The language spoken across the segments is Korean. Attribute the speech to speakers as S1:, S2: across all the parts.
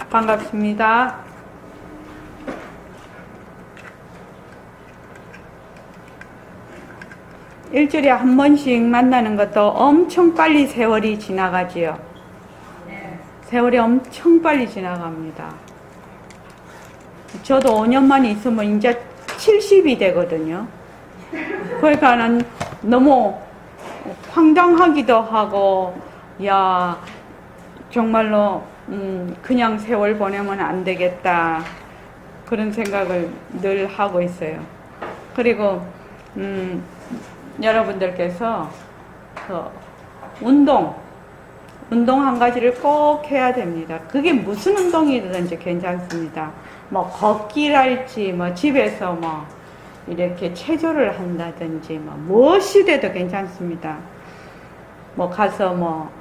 S1: 반갑습니다. 일주일에 한 번씩 만나는 것도 엄청 빨리 세월이 지나가지요. 세월이 엄청 빨리 지나갑니다. 저도 5년만 있으면 이제 70이 되거든요. 그러니까 는 너무 황당하기도 하고, 야, 정말로 그냥 세월 보내면 안 되겠다, 그런 생각을 늘 하고 있어요. 그리고 여러분들께서 운동 한 가지를 꼭 해야 됩니다. 그게 무슨 운동이든지 괜찮습니다. 뭐 걷기랄지, 뭐 집에서 뭐 이렇게 체조를 한다든지, 뭐 무엇이 돼도 괜찮습니다. 뭐 가서 뭐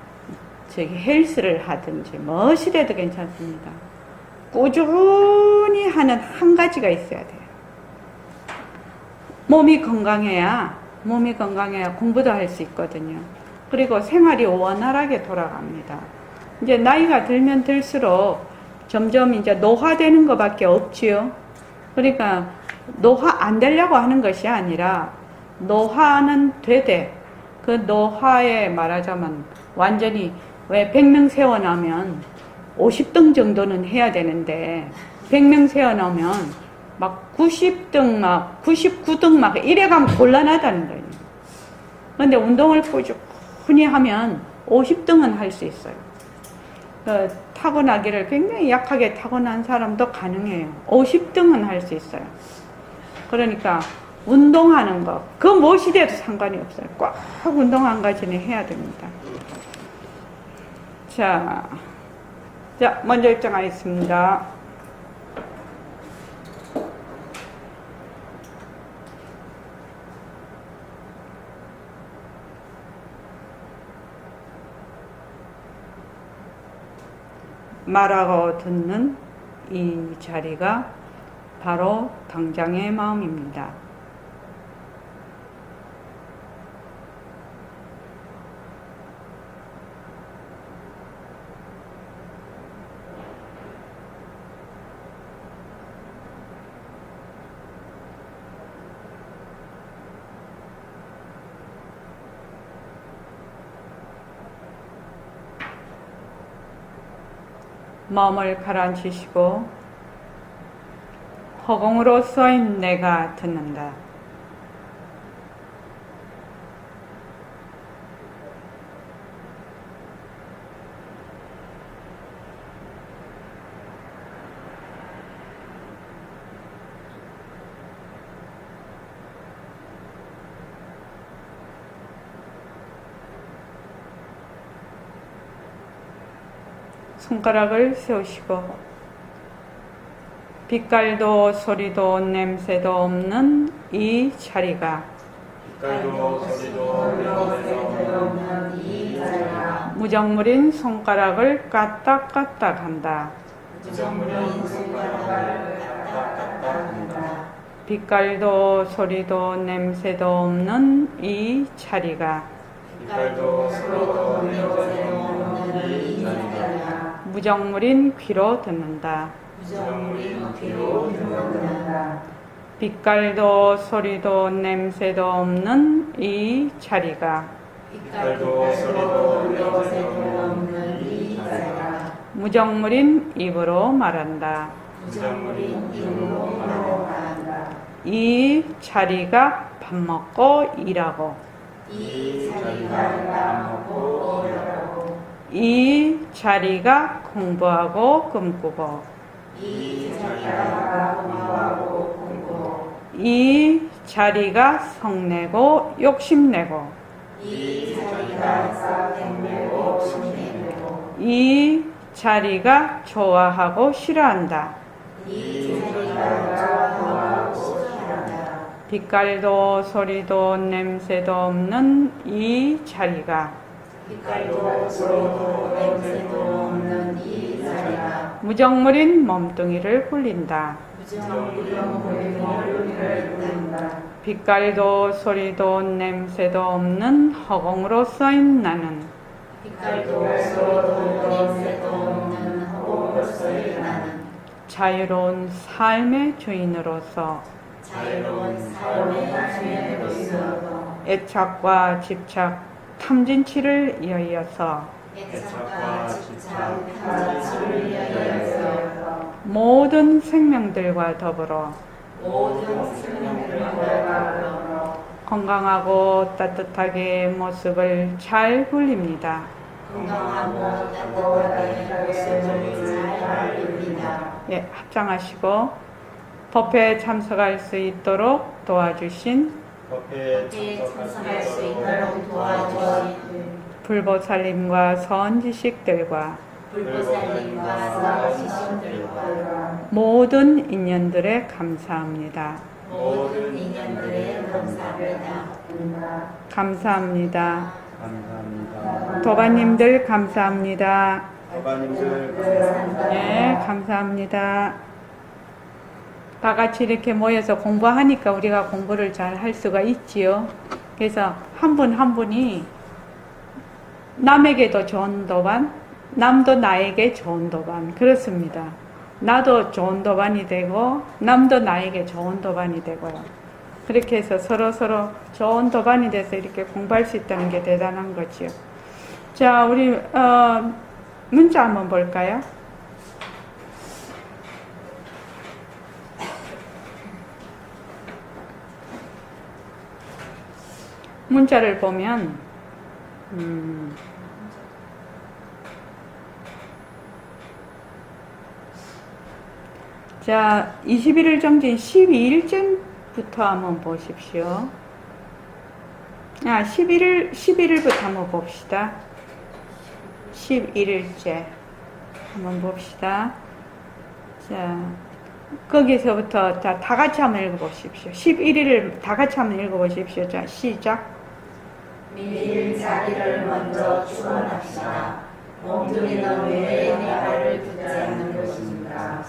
S1: 저기 헬스를 하든지 무엇이 돼도 괜찮습니다. 꾸준히 하는 한 가지가 있어야 돼요. 몸이 건강해야 공부도 할 수 있거든요. 그리고 생활이 원활하게 돌아갑니다. 이제 나이가 들면 들수록 점점 이제 노화되는 것밖에 없지요. 그러니까 노화 안 되려고 하는 것이 아니라 노화는 되되, 그 노화에 말하자면 완전히, 왜 100명 세워놓으면 50등 정도는 해야 되는데 100명 세워놓으면 막 90등 막 99등 막 이래가면 곤란하다는 거예요. 그런데 운동을 꾸준히 하면 50등은 할 수 있어요. 타고나기를 굉장히 약하게 타고난 사람도 가능해요. 50등은 할 수 있어요. 그러니까 운동하는 거, 그 무엇이 돼도 상관이 없어요. 꼭 운동 한 가지는 해야 됩니다. 자, 먼저 입장하겠습니다. 말하고 듣는 이 자리가 바로 당장의 마음입니다. 마음을 가라앉히시고 허공으로 쏘인 내가 듣는다. 손가락을 세우시고 빛깔도 소리도 냄새도 없는 이 자리가 무정물인 손가락을 까딱까딱 한다. 빛깔도 소리도 냄새도 없는 이 자리가 무정물인 귀로 듣는다. 빛깔도 소리도 냄새도 없는 이 자리가 무정물인 입으로 말한다. 이 자리가 밥 먹고 일하고, 이 자리가 공부하고 꿈꾸고, 이 자리가 성내고 욕심내고, 이 자리가 좋아하고 싫어한다. 빛깔도 소리도 냄새도 없는 이 자리가 무정물인 몸뚱이를 굴린다. 빛깔도 소리도 냄새도 없는 허공으로 써인 나는 자유로운 삶의 주인으로서 애착과 집착, 탐진치를 이어서 모든 생명들과 더불어 건강하고 따뜻하게 모습을 잘 굴립니다. 예, 합장하시고 법회에 참석할 수 있도록 도와주신 불보살님과 선지식들과 모든 인연들에 감사합니다. 감사합니다. 도반님들 감사합니다. 네, 감사합니다. 다 같이 이렇게 모여서 공부하니까 우리가 공부를 잘 할 수가 있지요. 그래서 한 분 한 분이 남에게도 좋은 도반, 남도 나에게 좋은 도반, 그렇습니다. 나도 좋은 도반이 되고 남도 나에게 좋은 도반이 되고요. 그렇게 해서 서로 좋은 도반이 돼서 이렇게 공부할 수 있다는 게 대단한 거지요. 자, 우리 문자 한번 볼까요? 문자를 보면 자, 21일 정진 12일째부터 한번 보십시오. 11일부터 한번 봅시다. 11일째 한번 봅시다. 자, 거기서부터 다 같이 한번 읽어보십시오. 11일을 다 같이 한번 읽어보십시오. 자, 시작.
S2: 미일 자기를 먼저 추원합시다. 몸뚱이는 왜 내 발을 붙지 않는 것인가?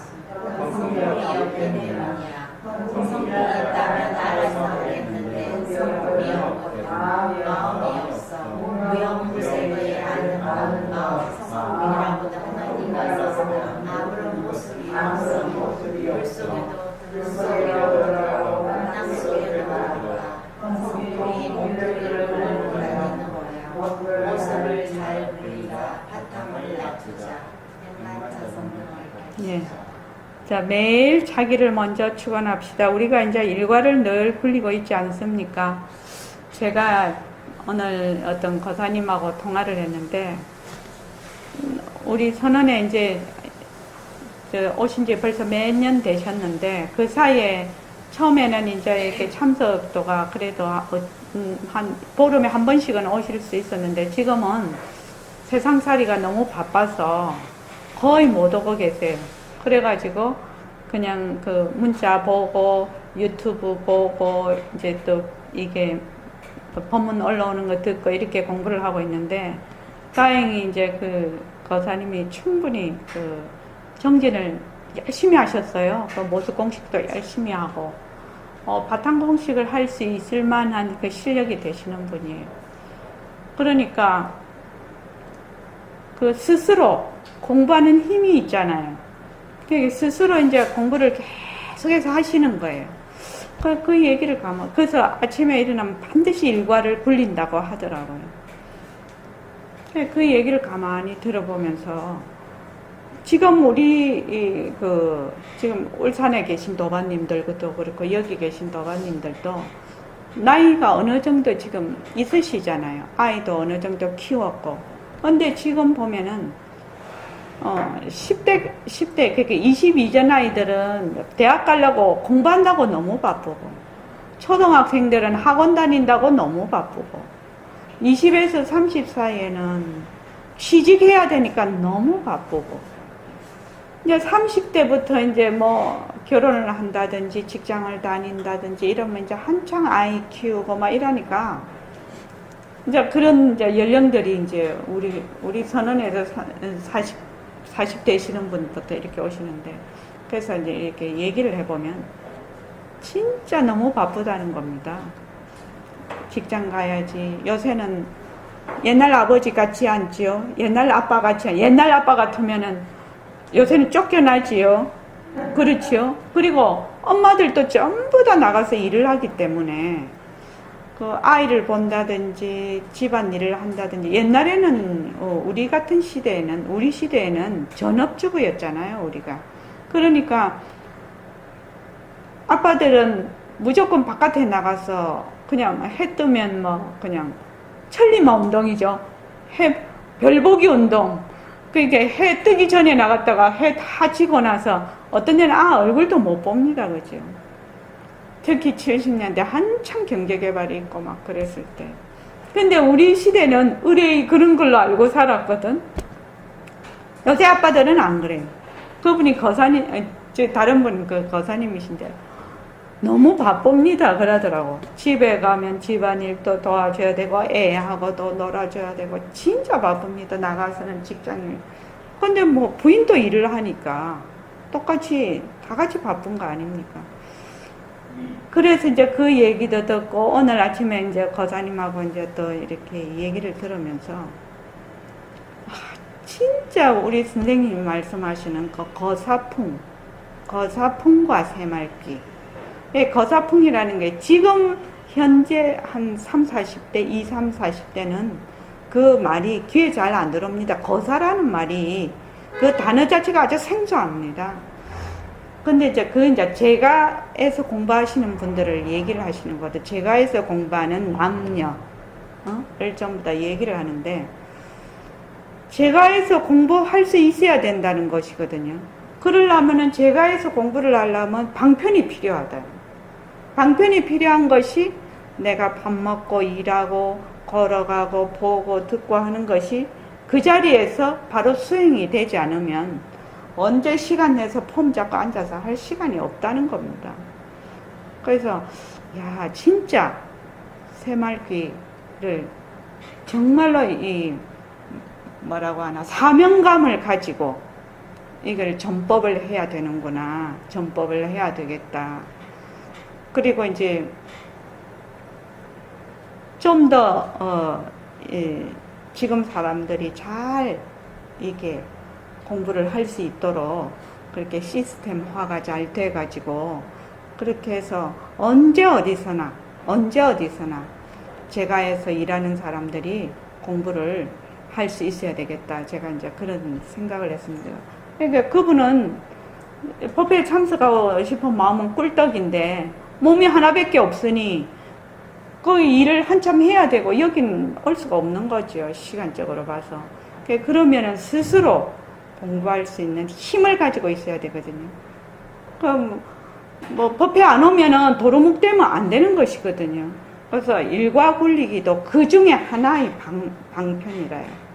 S2: 성품이 없기 때문이야. 성품이 있다면 알아서 하겠는데 성품이 없거든. 마음이 없어. 무형무색의 아름다운 마음. 성품이라고도 하나님과 있어서 아무런 모습이 없어. 물 속에도 들 속에도 땅 속에도 없다. 성품이 몸뚱이를 굴고 다니는 거야. 모습을 잘 부리자. 바탕을 낮추자. 옛날자 성경을
S1: 예. 자, 매일 자기를 먼저 축원합시다. 우리가 이제 일과를 늘 굴리고 있지 않습니까? 제가 오늘 어떤 거사님하고 통화를 했는데, 우리 선원에 이제 오신 지 벌써 몇 년 되셨는데, 그 사이에 처음에는 이제 이렇게 참석도가 그래도 한 보름에 한 번씩은 오실 수 있었는데, 지금은 세상살이가 너무 바빠서 거의 못 오고 계세요. 그래가지고 그냥 그 문자 보고 유튜브 보고 이제 또 이게 법문 올라오는 거 듣고 이렇게 공부를 하고 있는데, 다행히 이제 그 거사님이 충분히 그 정진을 열심히 하셨어요. 그 모습 공식도 열심히 하고 바탕 공식을 할 수 있을 만한 그 실력이 되시는 분이에요. 그러니까 그 스스로 공부하는 힘이 있잖아요. 스스로 이제 공부를 계속해서 하시는 거예요. 그 얘기를 그래서 아침에 일어나면 반드시 일과를 굴린다고 하더라고요. 그 얘기를 가만히 들어보면서 지금 우리 지금 울산에 계신 도반님들도 그렇고 여기 계신 도반님들도 나이가 어느 정도 지금 있으시잖아요. 아이도 어느 정도 키웠고. 근데 지금 보면은 10대, 그러니까 20 이전 아이들은 대학 가려고 공부한다고 너무 바쁘고, 초등학생들은 학원 다닌다고 너무 바쁘고, 20에서 30 사이에는 취직해야 되니까 너무 바쁘고, 이제 30대부터 이제 뭐 결혼을 한다든지 직장을 다닌다든지 이러면 이제 한창 아이 키우고 막 이러니까, 이제 그런 이제 연령들이 이제 우리 선언에서 40 되시는 분부터 이렇게 오시는데, 그래서 이제 이렇게 얘기를 해보면 진짜 너무 바쁘다는 겁니다. 직장 가야지. 요새는 옛날 아버지 같지 않지요. 옛날 아빠 같이, 옛날 아빠 같으면은 요새는 쫓겨나지요. 그렇죠. 그리고 엄마들도 전부 다 나가서 일을 하기 때문에 그 아이를 본다든지 집안일을 한다든지 옛날에는 우리 같은 시대에는 우리 시대에는 전업주부였잖아요. 우리가. 그러니까 아빠들은 무조건 바깥에 나가서 그냥 해 뜨면 뭐 그냥 천리마 운동이죠. 별보기 운동. 그러니까 해 뜨기 전에 나갔다가 해 다 지고 나서 어떤 데는 얼굴도 못 봅니다. 그죠? 특히 70년대 한참 경제개발이 있고 막 그랬을 때. 근데 우리 시대는 의뢰의 그런 걸로 알고 살았거든. 요새 아빠들은 안 그래요. 그분이 거사님, 다른 분 그 거사님이신데 너무 바쁩니다 그러더라고. 집에 가면 집안일도 도와줘야 되고 애하고 또 놀아줘야 되고 진짜 바쁩니다. 나가서는 직장일. 근데 뭐 부인도 일을 하니까 똑같이 다 같이 바쁜 거 아닙니까? 그래서 이제 그 얘기도 듣고 오늘 아침에 이제 거사님하고 이제 또 이렇게 얘기를 들으면서 진짜 우리 선생님이 말씀하시는 그 거사풍과 새말기. 거사풍이라는 게 지금 현재 한 3, 40대, 2, 3, 40대는 그 말이 귀에 잘 안 들어옵니다. 거사라는 말이 그 단어 자체가 아주 생소합니다. 근데 이제 제가에서 공부하시는 분들을 얘기를 하시는 거죠. 제가에서 공부하는 남녀를 전부 다 얘기를 하는데 제가에서 공부할 수 있어야 된다는 것이거든요. 그러려면은 제가에서 공부를 하려면 방편이 필요하다. 방편이 필요한 것이 내가 밥 먹고 일하고 걸어가고 보고 듣고 하는 것이 그 자리에서 바로 수행이 되지 않으면 언제 시간 내서 폼 잡고 앉아서 할 시간이 없다는 겁니다. 그래서 야 진짜 새말귀를 정말로 이 뭐라고 하나 사명감을 가지고 이걸 전법을 해야 되는구나. 전법을 해야 되겠다. 그리고 이제 좀 더 지금 사람들이 잘 이게 공부를 할 수 있도록 그렇게 시스템화가 잘 돼가지고 그렇게 해서 언제 어디서나 제가에서 일하는 사람들이 공부를 할 수 있어야 되겠다. 제가 이제 그런 생각을 했습니다. 그러니까 그분은 법회에 참석하고 싶은 마음은 꿀떡인데 몸이 하나밖에 없으니 그 일을 한참 해야 되고 여기는 올 수가 없는 거죠. 시간적으로 봐서. 그러면은 스스로 공부할 수 있는 힘을 가지고 있어야 되거든요. 그럼 뭐 법회 안 오면은 도루묵 되면 안 되는 것이거든요. 그래서 일과 굴리기도 그 중에 하나의 방편이라요.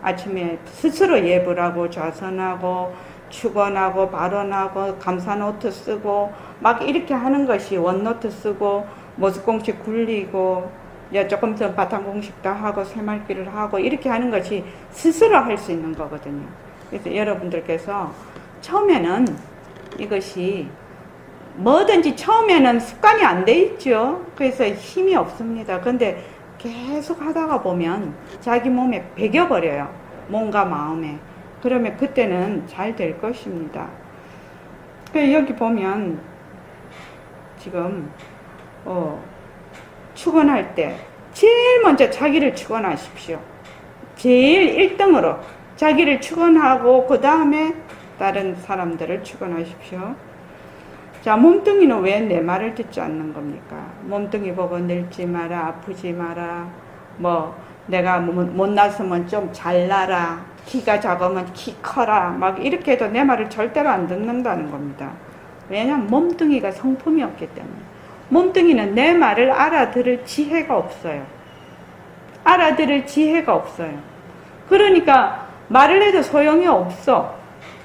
S1: 아침에 스스로 예불 하고 좌선하고 축원하고 발언하고 감사노트 쓰고 막 이렇게 하는 것이 원노트 쓰고 모습공식 굴리고 조금 전 바탕공식도 하고 새말귀를 하고 이렇게 하는 것이 스스로 할 수 있는 거거든요. 그래서 여러분들께서 처음에는 이것이 뭐든지 처음에는 습관이 안 돼 있죠. 그래서 힘이 없습니다. 근데 계속 하다가 보면 자기 몸에 배겨버려요. 몸과 마음에. 그러면 그때는 잘 될 것입니다. 여기 보면 지금 축원할 때 제일 먼저 자기를 축원하십시오. 제일 1등으로 자기를 축원하고 그 다음에 다른 사람들을 축원하십시오. 자, 몸뚱이는 왜 내 말을 듣지 않는 겁니까? 몸뚱이 보고 늙지 마라, 아프지 마라, 뭐 내가 못났으면 좀 잘나라, 키가 작으면 키 커라, 막 이렇게 해도 내 말을 절대로 안 듣는다는 겁니다. 왜냐하면 몸뚱이가 성품이 없기 때문에. 몸뚱이는 내 말을 알아들을 지혜가 없어요. 알아들을 지혜가 없어요. 그러니까 말을 해도 소용이 없어.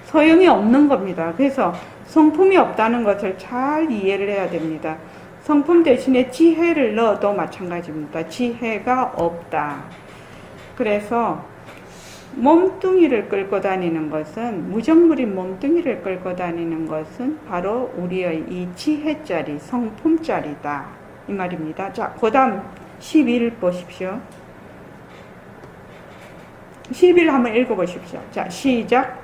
S1: 소용이 없는 겁니다. 그래서 성품이 없다는 것을 잘 이해를 해야 됩니다. 성품 대신에 지혜를 넣어도 마찬가지입니다. 지혜가 없다. 그래서 몸뚱이를 끌고 다니는 것은, 무정물인 몸뚱이를 끌고 다니는 것은 바로 우리의 이 지혜짜리, 성품짜리다. 이 말입니다. 자, 그 다음 11 보십시오. 11 한번 읽어보십시오. 자, 시작.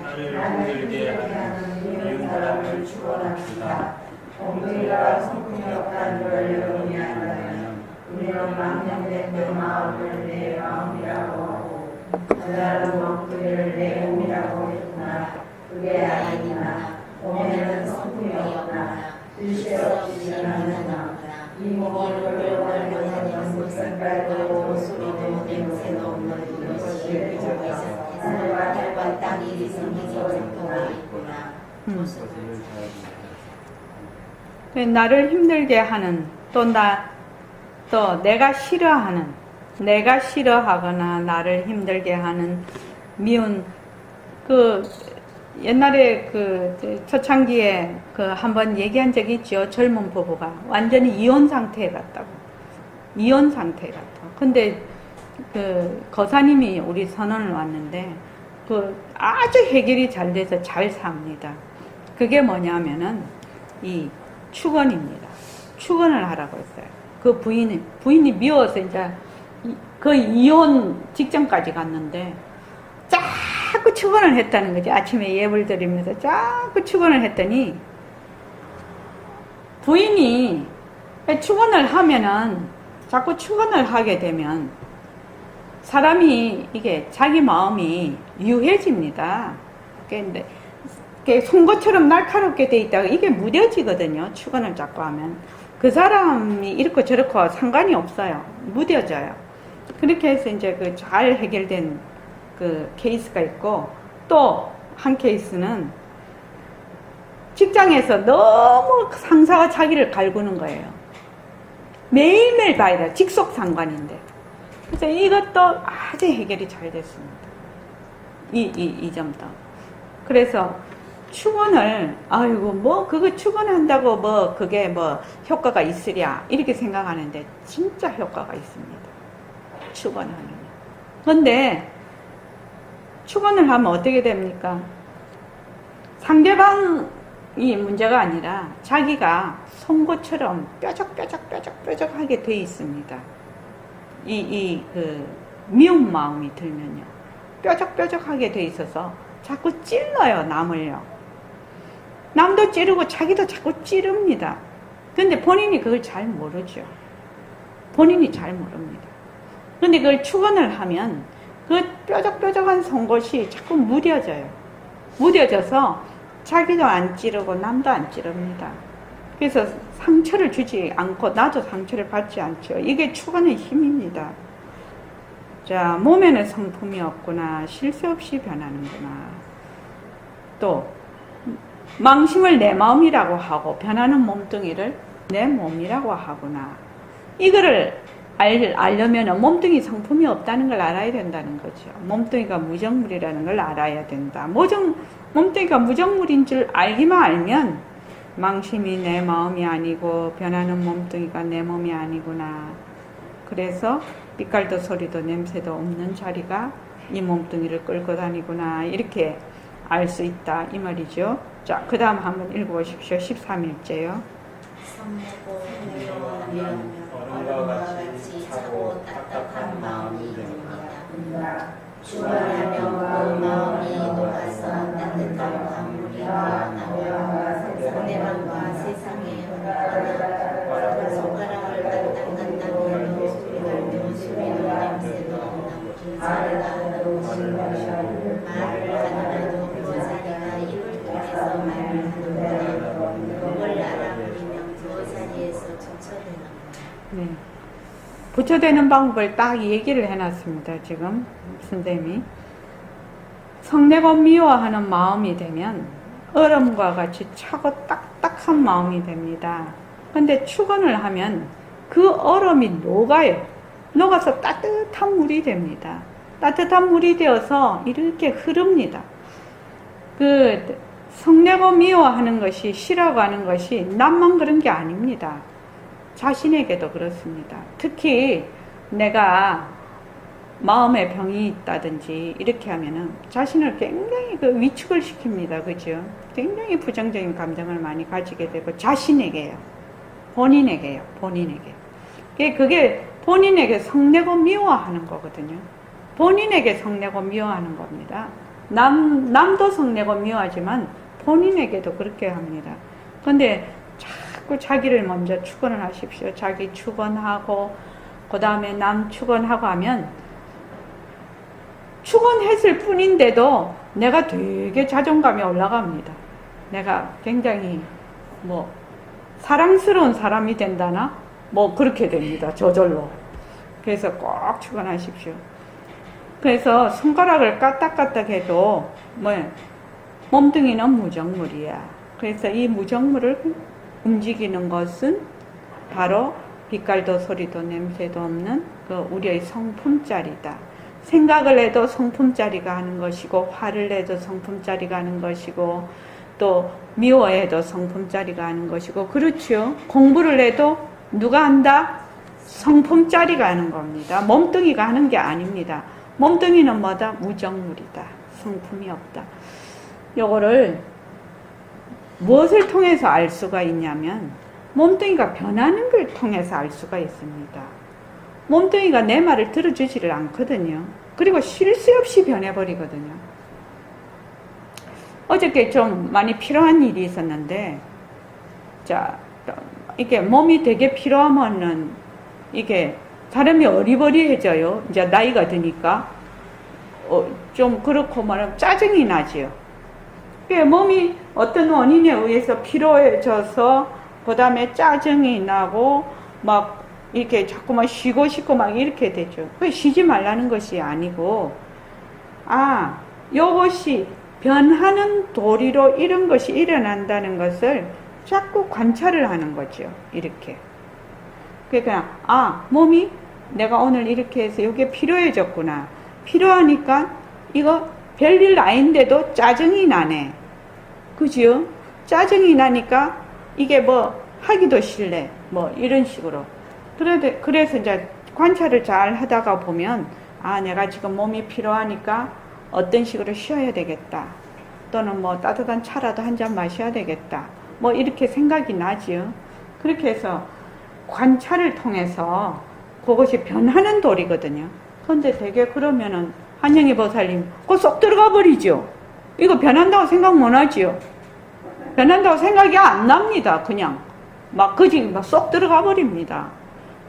S2: 나를 힘들게 하는 미운 사람을 축원합시다. 엉뚱이가 성품이 없다는 걸 영리한다면 우리는 망령된 그 마음을 내 마음이라고 하고 그날은 엉뚱이를 내 몸이라고 했구나. 그게 아니나 몸에는 성품이 없나 일세 없이 나는구나. 이 몸을 얼마나 연꽃 색깔도 소리도 냄새도 없는 이것이 하늘과 달과 땅이 생기지 정도가 있구나.
S1: 나를 힘들게 하는 또 내가 싫어하거나 나를 힘들게 하는 미운 옛날에 초창기에 한번 얘기한 적이 있죠. 젊은 부부가 완전히 이혼 상태에 갔다고. 이혼 상태에 갔다고. 근데 거사님이 우리 선언을 왔는데 아주 해결이 잘 돼서 잘 삽니다. 그게 뭐냐면은 이 축원입니다. 축원을 하라고 했어요. 그 부인이 미워서 이제 이혼 직전까지 갔는데 자꾸 축원을 했다는 거지. 아침에 예불 드리면서 자꾸 축원을 했더니 부인이 축원을 하면은 자꾸 축원을 하게 되면 사람이 이게 자기 마음이 유해집니다. 근데 송곳처럼 날카롭게 돼 있다가 이게 무뎌지거든요. 축원을 자꾸 하면 그 사람이 이렇고 저렇고 상관이 없어요. 무뎌져요. 그렇게 해서 이제 잘 해결된 케이스가 있고 또 한 케이스는 직장에서 너무 상사가 자기를 갈구는 거예요. 매일매일 봐야 돼요. 직속 상관인데. 그래서 이것도 아주 해결이 잘 됐습니다. 이 점도. 그래서 축원을 그거 축원한다고 그게 효과가 있으랴 이렇게 생각하는데 진짜 효과가 있습니다. 축원하면. 근데 축원을 하면 어떻게 됩니까? 상대방이 문제가 아니라 자기가 송곳처럼 뾰족하게 돼 있습니다. 미운 마음이 들면요. 뾰족하게 돼 있어서 자꾸 찔러요, 남을요. 남도 찌르고 자기도 자꾸 찌릅니다. 근데 본인이 그걸 잘 모르죠. 본인이 잘 모릅니다. 근데 그걸 축원을 하면 그 뾰족한 송곳이 자꾸 무뎌져요. 무뎌져서 자기도 안 찌르고 남도 안 찌릅니다. 그래서 상처를 주지 않고 나도 상처를 받지 않죠. 이게 축원의 힘입니다. 자, 몸에는 성품이 없구나. 쉴 새 없이 변하는구나. 또 망심을 내 마음이라고 하고 변하는 몸뚱이를 내 몸이라고 하구나. 이거를 알려면 몸뚱이 성품이 없다는 걸 알아야 된다는 거죠. 몸뚱이가 무정물이라는 걸 알아야 된다. 몸뚱이가 무정물인 줄 알기만 알면 망심이 내 마음이 아니고 변하는 몸뚱이가 내 몸이 아니구나. 그래서 빛깔도 소리도 냄새도 없는 자리가 이 몸뚱이를 끌고 다니구나. 이렇게 알 수 있다 이 말이죠. 자, 그 다음 한번 읽어보십시오. 13일째요.
S2: 성내고 미워하면 얼음과 같이 차고 딱딱한 마음이 됩니다. 축원하면 그 마음이 녹아서 따뜻한 강물이 나오며 상대방과 세상에 흐르거나 손가락을 딱딱한다면 소리도 냄새도 없는 긴 자리가 하는 것이고 말을 하더라도 그 자리가 입을 통해서 말을 하는구나. 그걸 알아버리면 그 자리에서 정처되는 거예요.
S1: 네. 부처되는 방법을 딱 얘기를 해놨습니다. 지금 선생님이 성내고 미워하는 마음이 되면 얼음과 같이 차고 딱딱한 마음이 됩니다. 근데 축원을 하면 그 얼음이 녹아요. 녹아서 따뜻한 물이 됩니다. 따뜻한 물이 되어서 이렇게 흐릅니다. 성내고 미워하는 것이 싫어하고 하는 것이 남만 그런 게 아닙니다. 자신에게도 그렇습니다. 특히 내가 마음에 병이 있다든지 이렇게 하면은 자신을 굉장히 위축을 시킵니다. 그죠? 굉장히 부정적인 감정을 많이 가지게 되고 자신에게요. 본인에게요. 그게 본인에게 성내고 미워하는 거거든요. 본인에게 성내고 미워하는 겁니다. 남도 성내고 미워하지만 본인에게도 그렇게 합니다. 근데 자꾸 자기를 먼저 축원을 하십시오. 자기 축원하고 그 다음에 남 축원하고 하면 축원했을 뿐인데도 내가 되게 자존감이 올라갑니다. 내가 굉장히 뭐 사랑스러운 사람이 된다나 뭐 그렇게 됩니다. 저절로. 그래서 꼭 축원하십시오. 그래서 손가락을 까딱까딱 해도 뭐 몸뚱이는 무정물이야. 그래서 이 무정물을 움직이는 것은 바로 빛깔도 소리도 냄새도 없는 그 우리의 성품짜리다. 생각을 해도 성품짜리가 하는 것이고, 화를 내도 성품짜리가 하는 것이고, 또 미워해도 성품짜리가 하는 것이고, 그렇죠. 공부를 해도 누가 한다? 성품짜리가 하는 겁니다. 몸뚱이가 하는 게 아닙니다. 몸뚱이는 뭐다? 무정물이다. 성품이 없다. 요거를 무엇을 통해서 알 수가 있냐면 몸뚱이가 변하는 걸 통해서 알 수가 있습니다. 몸뚱이가 내 말을 들어주지를 않거든요. 그리고 쉴 새 없이 변해버리거든요. 어저께 좀 많이 필요한 일이 있었는데, 자, 이게 몸이 되게 필요하면은 이게 사람이 어리버리해져요. 이제 나이가 드니까. 좀 그렇고 말하면 짜증이 나지요. 몸이 어떤 원인에 의해서 피로해져서 그 다음에 짜증이 나고 막 이렇게 자꾸만 쉬고 싶고 막 이렇게 되죠. 쉬지 말라는 것이 아니고, 요것이 변하는 도리로 이런 것이 일어난다는 것을 자꾸 관찰을 하는 거죠. 이렇게. 그러니까 몸이 내가 오늘 이렇게 해서 이게 필요해졌구나. 필요하니까 이거 별일 아닌데도 짜증이 나네. 그죠? 짜증이 나니까 이게 뭐 하기도 싫네. 뭐 이런 식으로. 그래서 이제 관찰을 잘 하다가 보면 내가 지금 몸이 필요하니까 어떤 식으로 쉬어야 되겠다. 또는 뭐 따뜻한 차라도 한 잔 마셔야 되겠다. 뭐 이렇게 생각이 나지요. 그렇게 해서 관찰을 통해서 그것이 변하는 도리거든요. 그런데 되게 그러면은 한영희 보살님 그거 쏙 들어가 버리죠. 이거 변한다고 생각 못 하지요. 변한다고 생각이 안 납니다. 그냥 막 그지 쏙 들어가 버립니다.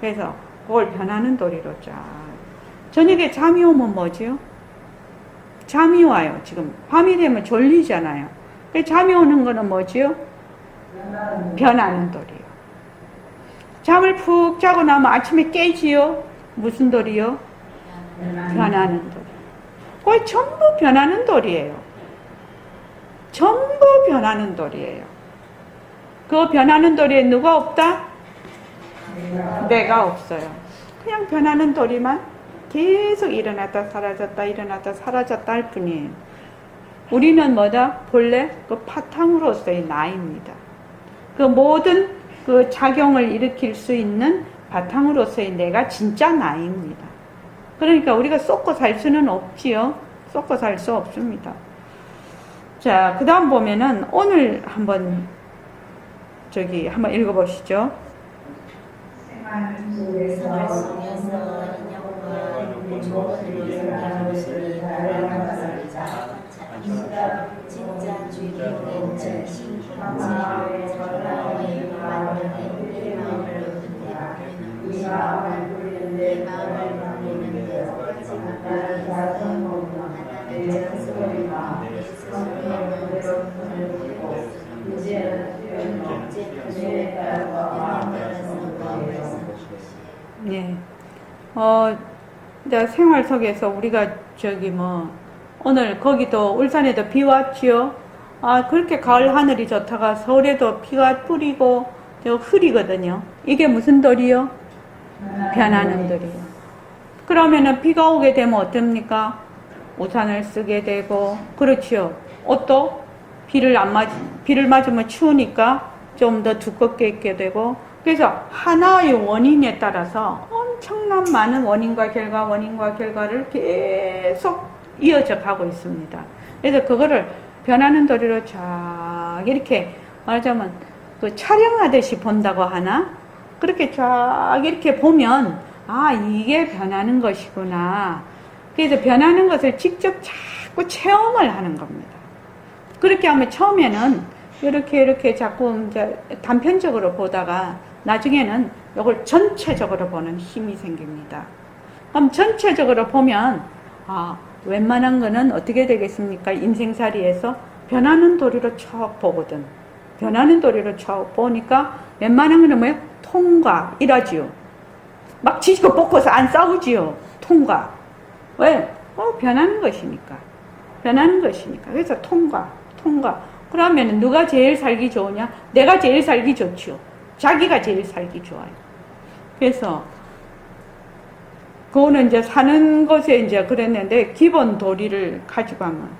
S1: 그래서 그걸 변하는 도리로 쫙. 저녁에 잠이 오면 뭐지요? 잠이 와요. 지금 밤이 되면 졸리잖아요. 잠이 오는 거는 뭐지요? 변하는 도리요. 잠을 푹 자고 나면 아침에 깨지요. 무슨 도리요? 변하는 도리. 그게 전부 변하는 도리예요. 전부 변하는 도리예요. 그 변하는 도리에 누가 없다? 내가 없어요. 그냥 변하는 도리만 계속 일어났다 사라졌다 일어났다 사라졌다 할 뿐이에요. 우리는 뭐다? 본래 그 바탕으로서의 나입니다. 그 모든 그 작용을 일으킬 수 있는 바탕으로서의 내가 진짜 나입니다. 그러니까 우리가 쏟고 살 수는 없지요. 쏟고 살 수 없습니다. 자, 그 다음 보면은 오늘 한번 읽어보시죠.
S2: 생활 속에서 인형과 조건으로 생긴 모습이 다양한 것을 진짜 주인된 진심 현재 전화의 만족인 이 마음을 얻는 이 마음을 부리는 데 하나는 장소를 마음에 스스로의 손을 들고 이제는 언제 따라
S1: 네. 이제 생활 속에서 우리가 오늘 거기도 울산에도 비 왔지요. 그렇게 가을 하늘이 좋다가 서울에도 비가 뿌리고 흐리거든요. 이게 무슨 도리요? 변하는 도리요. 그러면은 비가 오게 되면 어떻습니까? 우산을 쓰게 되고, 그렇지요. 옷도 비를 맞으면 추우니까 좀 더 두껍게 입게 되고, 그래서 하나의 원인에 따라서 엄청난 많은 원인과 결과를 계속 이어져 가고 있습니다. 그래서 그거를 변하는 도리로 쫙 이렇게 말하자면 그 촬영하듯이 본다고 하나? 그렇게 쫙 이렇게 보면 이게 변하는 것이구나. 그래서 변하는 것을 직접 자꾸 자꾸 체험을 하는 겁니다. 그렇게 하면 처음에는 이렇게 자꾸 이제 단편적으로 보다가 나중에는 이걸 전체적으로 보는 힘이 생깁니다. 그럼 전체적으로 보면 웬만한 거는 어떻게 되겠습니까? 인생살이에서 변하는 도리로 쭉 보거든. 변하는 도리로 쭉 보니까 웬만한 거는 뭐예요? 통과 이러지요. 막 지지고 볶아서 안 싸우지요. 통과. 왜? 변하는 것이니까. 변하는 것이니까. 그래서 통과. 그러면 누가 제일 살기 좋으냐? 내가 제일 살기 좋지요. 자기가 제일 살기 좋아요. 그래서 그거는 이제 사는 것에 이제 그랬는데 기본 도리를 가지고 하면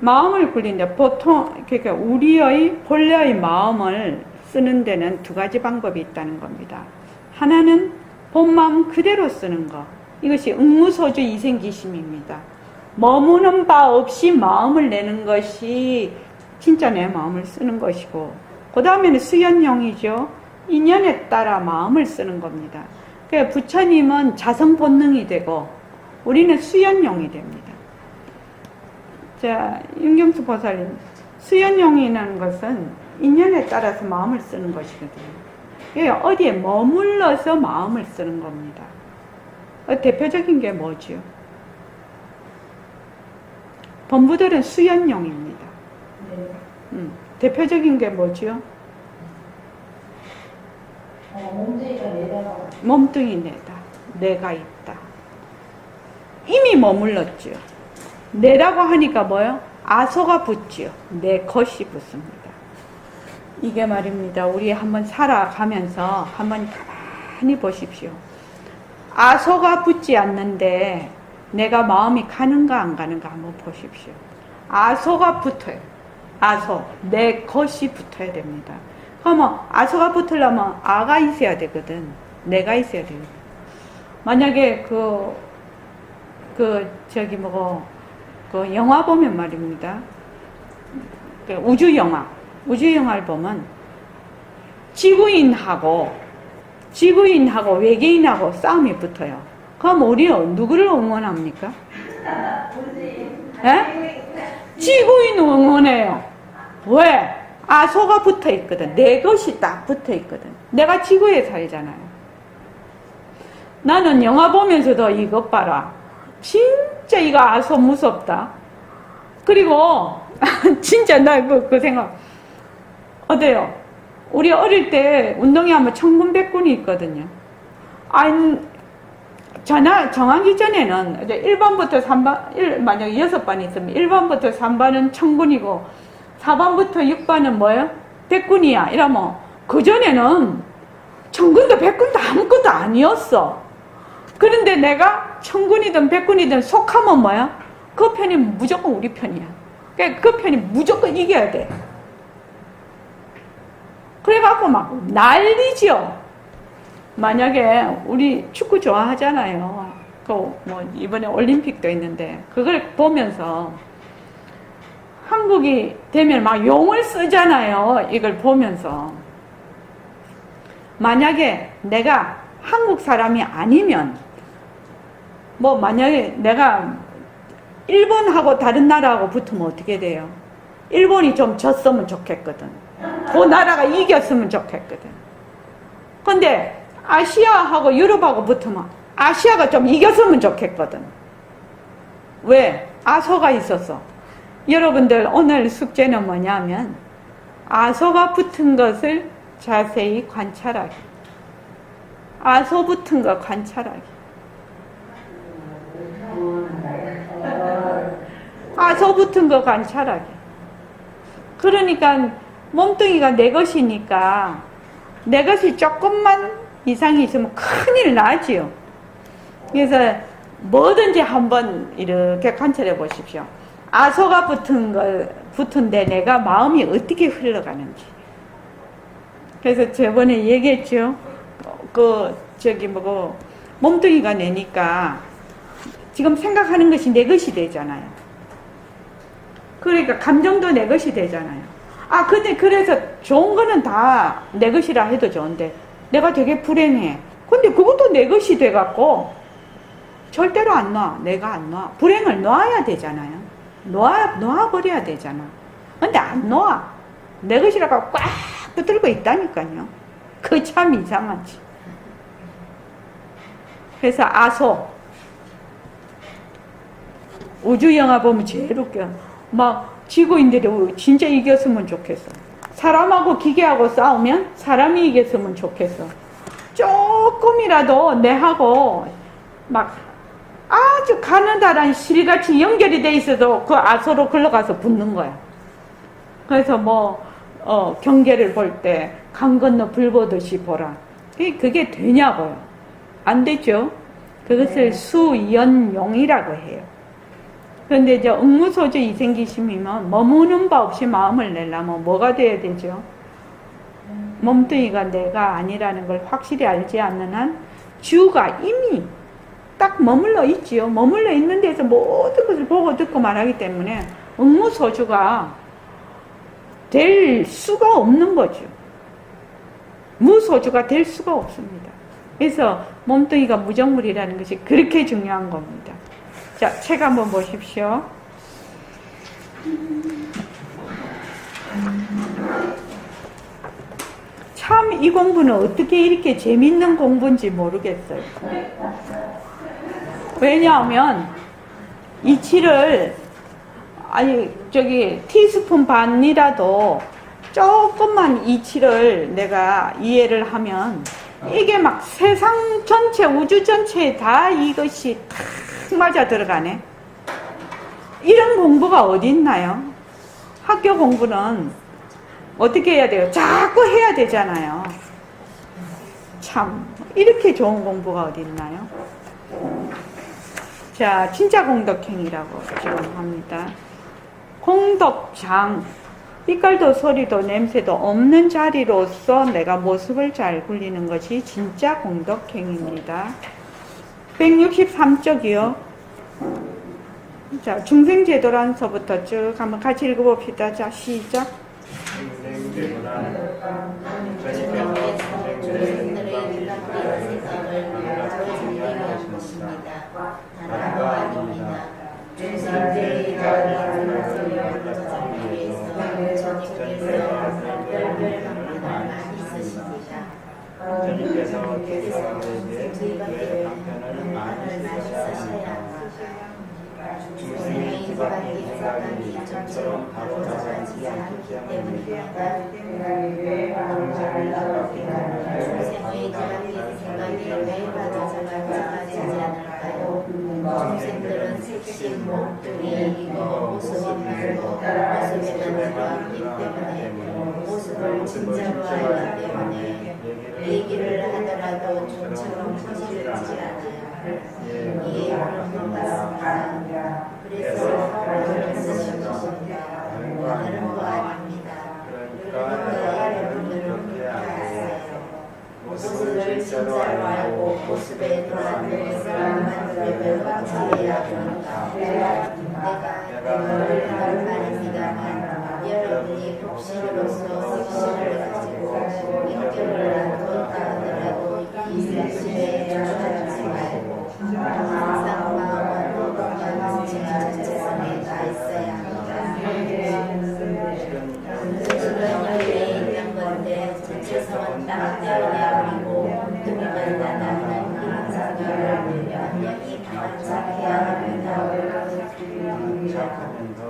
S1: 마음을 굴린데 보통 그러니까 우리의 본래의 마음을 쓰는 데는 두 가지 방법이 있다는 겁니다. 하나는 본 마음 그대로 쓰는 거. 이것이 응무소주 이생기심입니다. 머무는 바 없이 마음을 내는 것이 진짜 내 마음을 쓰는 것이고, 그 다음에는 수연용이죠. 인연에 따라 마음을 쓰는 겁니다. 그러니까 부처님은 자성 본능이 되고 우리는 수연용이 됩니다. 자, 윤경수 보살님, 수연용이라는 것은 인연에 따라서 마음을 쓰는 것이거든요. 어디에 머물러서 마음을 쓰는 겁니다. 대표적인 게 뭐지요? 범부들은 수연용입니다. 대표적인 게 뭐지요? 몸뚱이 내다. 내가 있다. 이미 머물렀지요. 내라고 하니까 뭐요? 아소가 붙지요. 내 것이 붙습니다. 이게 말입니다. 우리 한번 살아가면서 한번 가만히 보십시오. 아소가 붙지 않는데 내가 마음이 가는가 안 가는가 한번 보십시오. 아소가 붙어요. 아소, 내 것이 붙어야 됩니다. 그러면 아소가 붙으려면 아가 있어야 되거든. 내가 있어야 되거든. 만약에 그 영화 보면 말입니다. 우주 영화를 보면 지구인하고 외계인하고 싸움이 붙어요. 그럼 우리는 누구를 응원합니까? 에? 지구인 응원해요. 왜? 아소가 붙어 있거든. 내 것이 딱 붙어 있거든. 내가 지구에 살잖아요. 나는 영화 보면서도 이것 봐라. 진짜 이거 아소 무섭다. 그리고 진짜 나 그 생각 어때요? 우리 어릴 때 운동회 하면 천군백군이 있거든요. 정하기 전에는 1번부터 3번, 만약에 6반이 있으면 1번부터 3반은 천군이고 4번부터 6반은 뭐예요? 백군이야. 이러면 그전에는 천군도 백군도 아무것도 아니었어. 그런데 내가 천군이든 백군이든 속하면 뭐야? 그 편이 무조건 우리 편이야. 그러니까 그 편이 무조건 이겨야 돼. 그래갖고 막 난리지요. 만약에 우리 축구 좋아하잖아요. 이번에 올림픽도 있는데 그걸 보면서 한국이 되면 막 용을 쓰잖아요. 이걸 보면서 만약에 내가 한국 사람이 아니면 만약에 내가 일본하고 다른 나라하고 붙으면 어떻게 돼요? 일본이 좀 졌으면 좋겠거든. 그 나라가 이겼으면 좋겠거든. 근데 아시아하고 유럽하고 붙으면 아시아가 좀 이겼으면 좋겠거든. 왜? 아소가 있어서. 여러분들 오늘 숙제는 뭐냐면 아소가 붙은 것을 자세히 관찰하기. 아소 붙은 거 관찰하기. 아소 붙은 거 관찰하기. 그러니까 몸뚱이가 내 것이니까 내 것이 조금만 이상이 있으면 큰일 나지요. 그래서 뭐든지 한번 이렇게 관찰해 보십시오. 아소가 붙은데 내가 마음이 어떻게 흘러가는지. 그래서 저번에 얘기했죠. 몸뚱이가 내니까 지금 생각하는 것이 내 것이 되잖아요. 그러니까 감정도 내 것이 되잖아요. 근데 그래서 좋은 거는 다 내 것이라 해도 좋은데 내가 되게 불행해. 근데 그것도 내 것이 돼갖고 절대로 안 놔. 내가 안 놔. 불행을 놔야 되잖아요. 놓아버려야 되잖아. 근데 안 놓아. 내 것이라고 꽉 붙들고 있다니까요. 그 참 이상하지. 그래서 아소. 우주 영화 보면 제일 웃겨. 막 지구인들이 진짜 이겼으면 좋겠어. 사람하고 기계하고 싸우면 사람이 이겼으면 좋겠어. 조금이라도 내하고 막 아주 가느다란 실같이 연결이 돼 있어도 그 아소로 걸러가서 붙는 거야. 그래서 경계를 볼 때 강 건너 불 보듯이 보라. 그게 되냐고요. 안 되죠. 그것을 수연용이라고 해요. 그런데 이제 응무소주 이생기심이면 머무는 바 없이 마음을 내려면 뭐가 돼야 되죠? 몸뚱이가 내가 아니라는 걸 확실히 알지 않는 한 주가 이미 딱 머물러 있지요. 머물러 있는 데서 모든 것을 보고 듣고 말하기 때문에 응무소주가 될 수가 없는 거죠. 무소주가 될 수가 없습니다. 그래서 몸뚱이가 무정물이라는 것이 그렇게 중요한 겁니다. 자, 책 한번 보십시오. 참 이 공부는 어떻게 이렇게 재밌는 공부인지 모르겠어요. 왜냐하면 이치를 티스푼 반이라도 조금만 이치를 내가 이해를 하면 이게 막 세상 전체 우주 전체에 다 이것이 탁 맞아 들어가네. 이런 공부가 어디 있나요? 학교 공부는 어떻게 해야 돼요? 자꾸 해야 되잖아요. 참 이렇게 좋은 공부가 어디 있나요? 자, 진짜 공덕행이라고 지금 합니다. 공덕장, 빛깔도 소리도 냄새도 없는 자리로서 내가 모습을 잘 굴리는 것이 진짜 공덕행입니다. 163쪽이요. 자, 중생제도란서부터 쭉 한번 같이 읽어봅시다. 자, 시작.
S3: 주님께서 대사에게 내 방편을 많이 쓰셔야 중생의 지각의 생각이 이전처럼 바로 나가지 않기 때문입니다. 중생의 지각의 생각이 매일 바로 나가지 않을까요? 중생들은 색심, 몸뚱이이고 모습이 별로 모습에만 들어왔기 때문에 모습을 진짜로 알기 때문에 얘기를 하더라도 좀처럼 퍼지지 않아요. 이해하는 것 같습니다. 그래서 그런 쓰신 것입니다. 다른 거 아닙니다. 그러니까 여러분들은 그렇게 하세요. 모습을 진짜로 알고 모습에 들어가는 것을 만들려면 어떻게 해야 하는가? 내가 이거를 하는 말입니다만 여러분이 복신으로서 색신을 가지고 인격을 안고있다 하더라도 이 색신에 주저하지 말고 항상 마음은 호흡하는 자체성에 가 있어야 합니다. 주변에 있는 건데 자체성은 딱 떼어내버리고 몸뚱이만 나타나는 그런 생각을 완전히 반짝해야 합니다.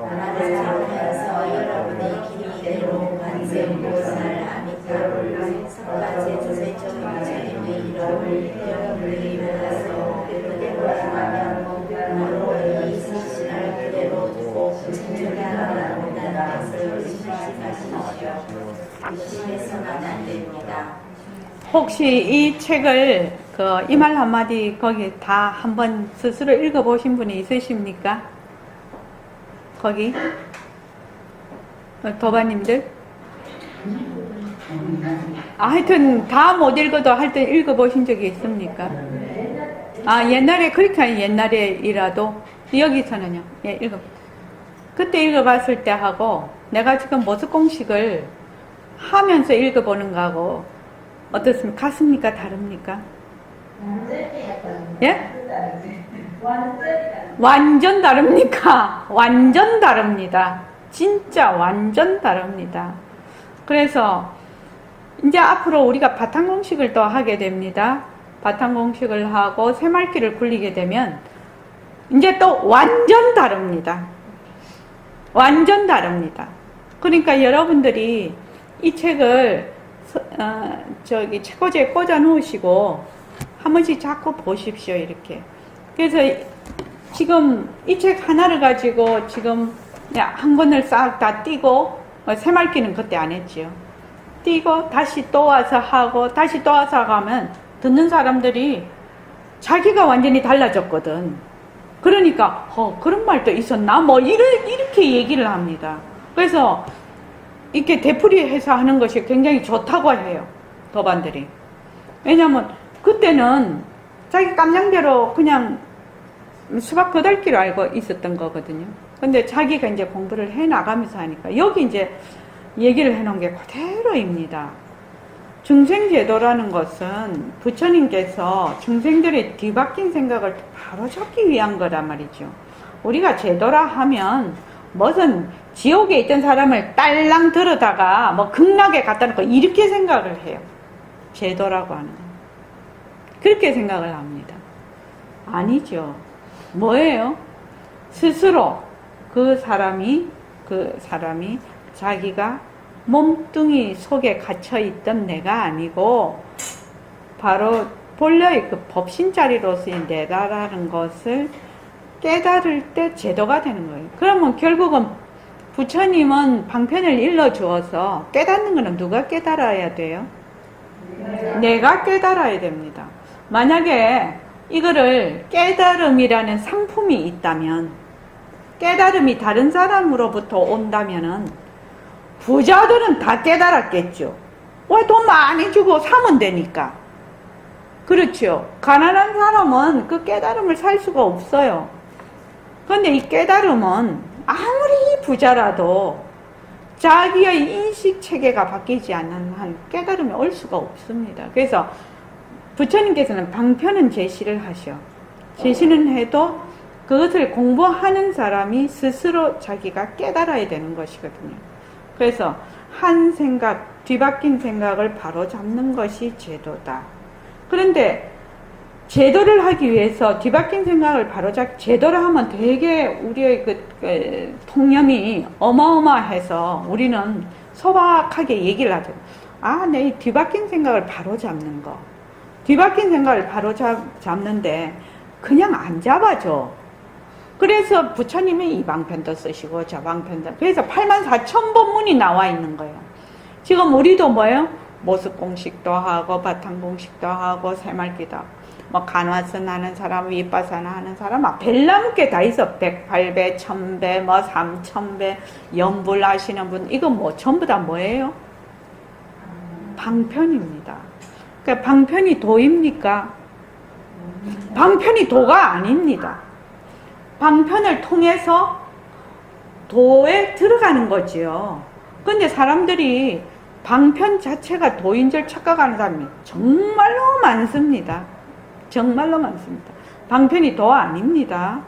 S3: 나를 살면서 여러분의 기미대로 관세음보살 아미타불 석가제 조세종 주님의 이름을 여러분이 몰라서 그대로 하면 바로 이 사실을 그대로 두고 진정하라고 나는 것을 의심하십시오. 의심해서는 안 됩니다.
S1: 혹시 이 책을 이 말 한마디 거기 다 한번 스스로 읽어보신 분이 있으십니까? 거기 도바님들? 하여튼 다 못 읽어도 하여튼 읽어보신 적이 있습니까? 옛날에 그렇게 옛날에이라도 여기서는요. 예, 그때 읽어봤을 때 하고 내가 지금 모습 공식을 하면서 읽어보는 거하고 어떻습니까? 같습니까? 다릅니까? 예? 완전 다릅니까? 완전 다릅니다. 진짜 완전 다릅니다. 그래서 이제 앞으로 우리가 바탕공식을 또 하게 됩니다. 바탕공식을 하고 새말기를 굴리게 되면 이제 또 완전 다릅니다. 완전 다릅니다. 그러니까 여러분들이 이 책을 책꽂이에 꽂아 놓으시고 한 번씩 자꾸 보십시오. 이렇게. 그래서 지금 이 책 하나를 가지고 지금 한 권을 싹 다 띄고 새말기는 그때 안 했지요. 띄고 다시 또 와서 하고 다시 또 와서 가면 듣는 사람들이 자기가 완전히 달라졌거든. 그러니까 그런 말도 있었나? 뭐 이렇게 얘기를 합니다. 그래서 이렇게 되풀이해서 하는 것이 굉장히 좋다고 해요. 도반들이. 왜냐면 그때는 자기 깜냥대로 그냥 수박 거달기로 알고 있었던 거거든요. 근데 자기가 이제 공부를 해 나가면서 하니까 여기 이제 얘기를 해놓은 게 그대로입니다. 중생제도라는 것은 부처님께서 중생들의 뒤바뀐 생각을 바로잡기 위한 거란 말이죠. 우리가 제도라 하면 무슨 지옥에 있던 사람을 딸랑 들어다가 뭐 극락에 갖다 놓고 이렇게 생각을 해요. 제도라고 하는 건. 그렇게 생각을 합니다. 아니죠. 뭐예요? 스스로 그 사람이 자기가 몸뚱이 속에 갇혀있던 내가 아니고 바로 본래의 그 법신자리로서의 내다라는 것을 깨달을 때 제도가 되는 거예요. 그러면 결국은 부처님은 방편을 일러주어서 깨닫는 것은 누가 깨달아야 돼요? 내가 깨달아야 됩니다. 만약에 이거를 깨달음이라는 상품이 있다면, 깨달음이 다른 사람으로부터 온다면은 부자들은 다 깨달았겠죠. 왜 돈 많이 주고 사면 되니까. 그렇죠. 가난한 사람은 그 깨달음을 살 수가 없어요. 그런데 이 깨달음은 아무리 부자라도 자기의 인식체계가 바뀌지 않는 한 깨달음이 올 수가 없습니다. 그래서 부처님께서는 방편은 제시를 하셔. 제시는 해도 그것을 공부하는 사람이 스스로 자기가 깨달아야 되는 것이거든요. 그래서 한 생각, 뒤바뀐 생각을 바로 잡는 것이 제도다. 그런데 제도를 하기 위해서 뒤바뀐 생각을 바로잡기, 제도를 하면 되게 우리의 그 통념이 어마어마해서 우리는 소박하게 얘기를 하죠. 내 뒤바뀐 생각을 바로잡는 거. 뒤바뀐 생각을 바로잡는데 그냥 안 잡아줘. 그래서 부처님이 이 방편도 쓰시고 저 방편도. 그래서 84,000번문이 나와 있는 거예요. 지금 우리도 뭐예요? 모습공식도 하고 바탕공식도 하고 새말기도 하고 뭐 간화선 하는 사람, 윗바사나 하는 사람 막 별나무게 다 있어. 108배, 1000배, 뭐 3000배, 연불 하시는 분 이거 뭐 전부 다 뭐예요? 방편입니다. 그러니까 방편이 도입니까? 방편이 도가 아닙니다. 방편을 통해서 도에 들어가는 거지요. 근데 사람들이 방편 자체가 도인 줄 착각하는 사람이 정말로 많습니다. 정말로 많습니다. 방편이 도 아닙니다.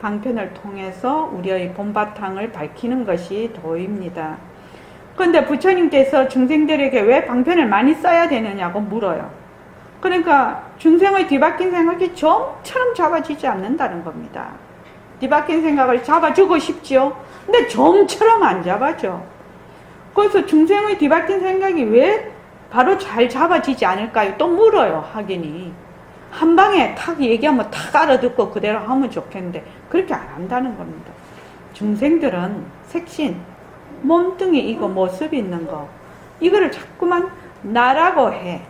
S1: 방편을 통해서 우리의 본바탕을 밝히는 것이 도입니다. 그런데 부처님께서 중생들에게 왜 방편을 많이 써야 되느냐고 물어요. 그러니까 중생의 뒤바뀐 생각이 좀처럼 잡아지지 않는다는 겁니다. 뒤바뀐 생각을 잡아주고 싶지요. 근데 좀처럼 안 잡아줘. 그래서 중생의 뒤바뀐 생각이 왜 바로 잘 잡아지지 않을까요? 또 물어요. 하긴이. 한 방에 탁 얘기하면 탁 알아듣고 그대로 하면 좋겠는데 그렇게 안 한다는 겁니다. 중생들은 색신, 몸뚱이 이거 모습 있는 거 이거를 자꾸만 나라고 해.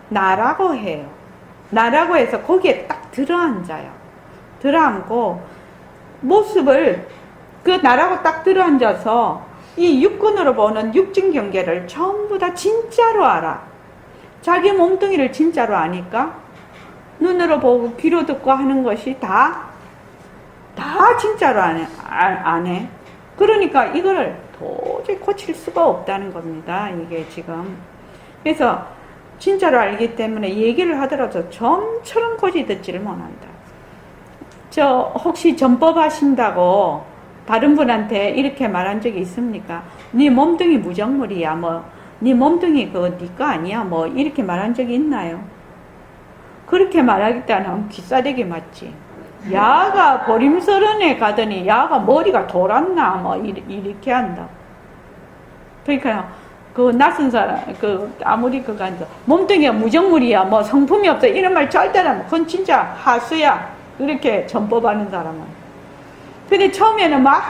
S1: 나라고 해요. 나라고 해서 거기에 딱 들어앉아요. 들어앉고 모습을 그 나라고 딱 들어앉아서 이 육근으로 보는 육진 경계를 전부 다 진짜로 알아. 자기 몸뚱이를 진짜로 아니까 눈으로 보고 귀로 듣고 하는 것이 다 진짜로 안 해. 그러니까 이거를 도저히 고칠 수가 없다는 겁니다. 이게 지금. 그래서 진짜로 알기 때문에 얘기를 하더라도 좀처럼 고지 듣지를 못한다. 저 혹시 전법 하신다고 다른 분한테 이렇게 말한 적이 있습니까? 네 몸뚱이 무정물이야. 뭐 네 몸뚱이 그거 네 거 아니야. 뭐 이렇게 말한 적이 있나요? 그렇게 말하겠다는 귀싸대기 맞지. 야가 보림서른에 가더니 야가 머리가 돌았나 뭐 이렇게 한다. 그러니까 그 낯선 사람 그 아무리 그거 한다. 몸뚱이가 무정물이야. 뭐 성품이 없어. 이런 말 절대로 안 해. 그건 진짜 하수야. 그렇게 전법하는 사람은. 근데 처음에는 막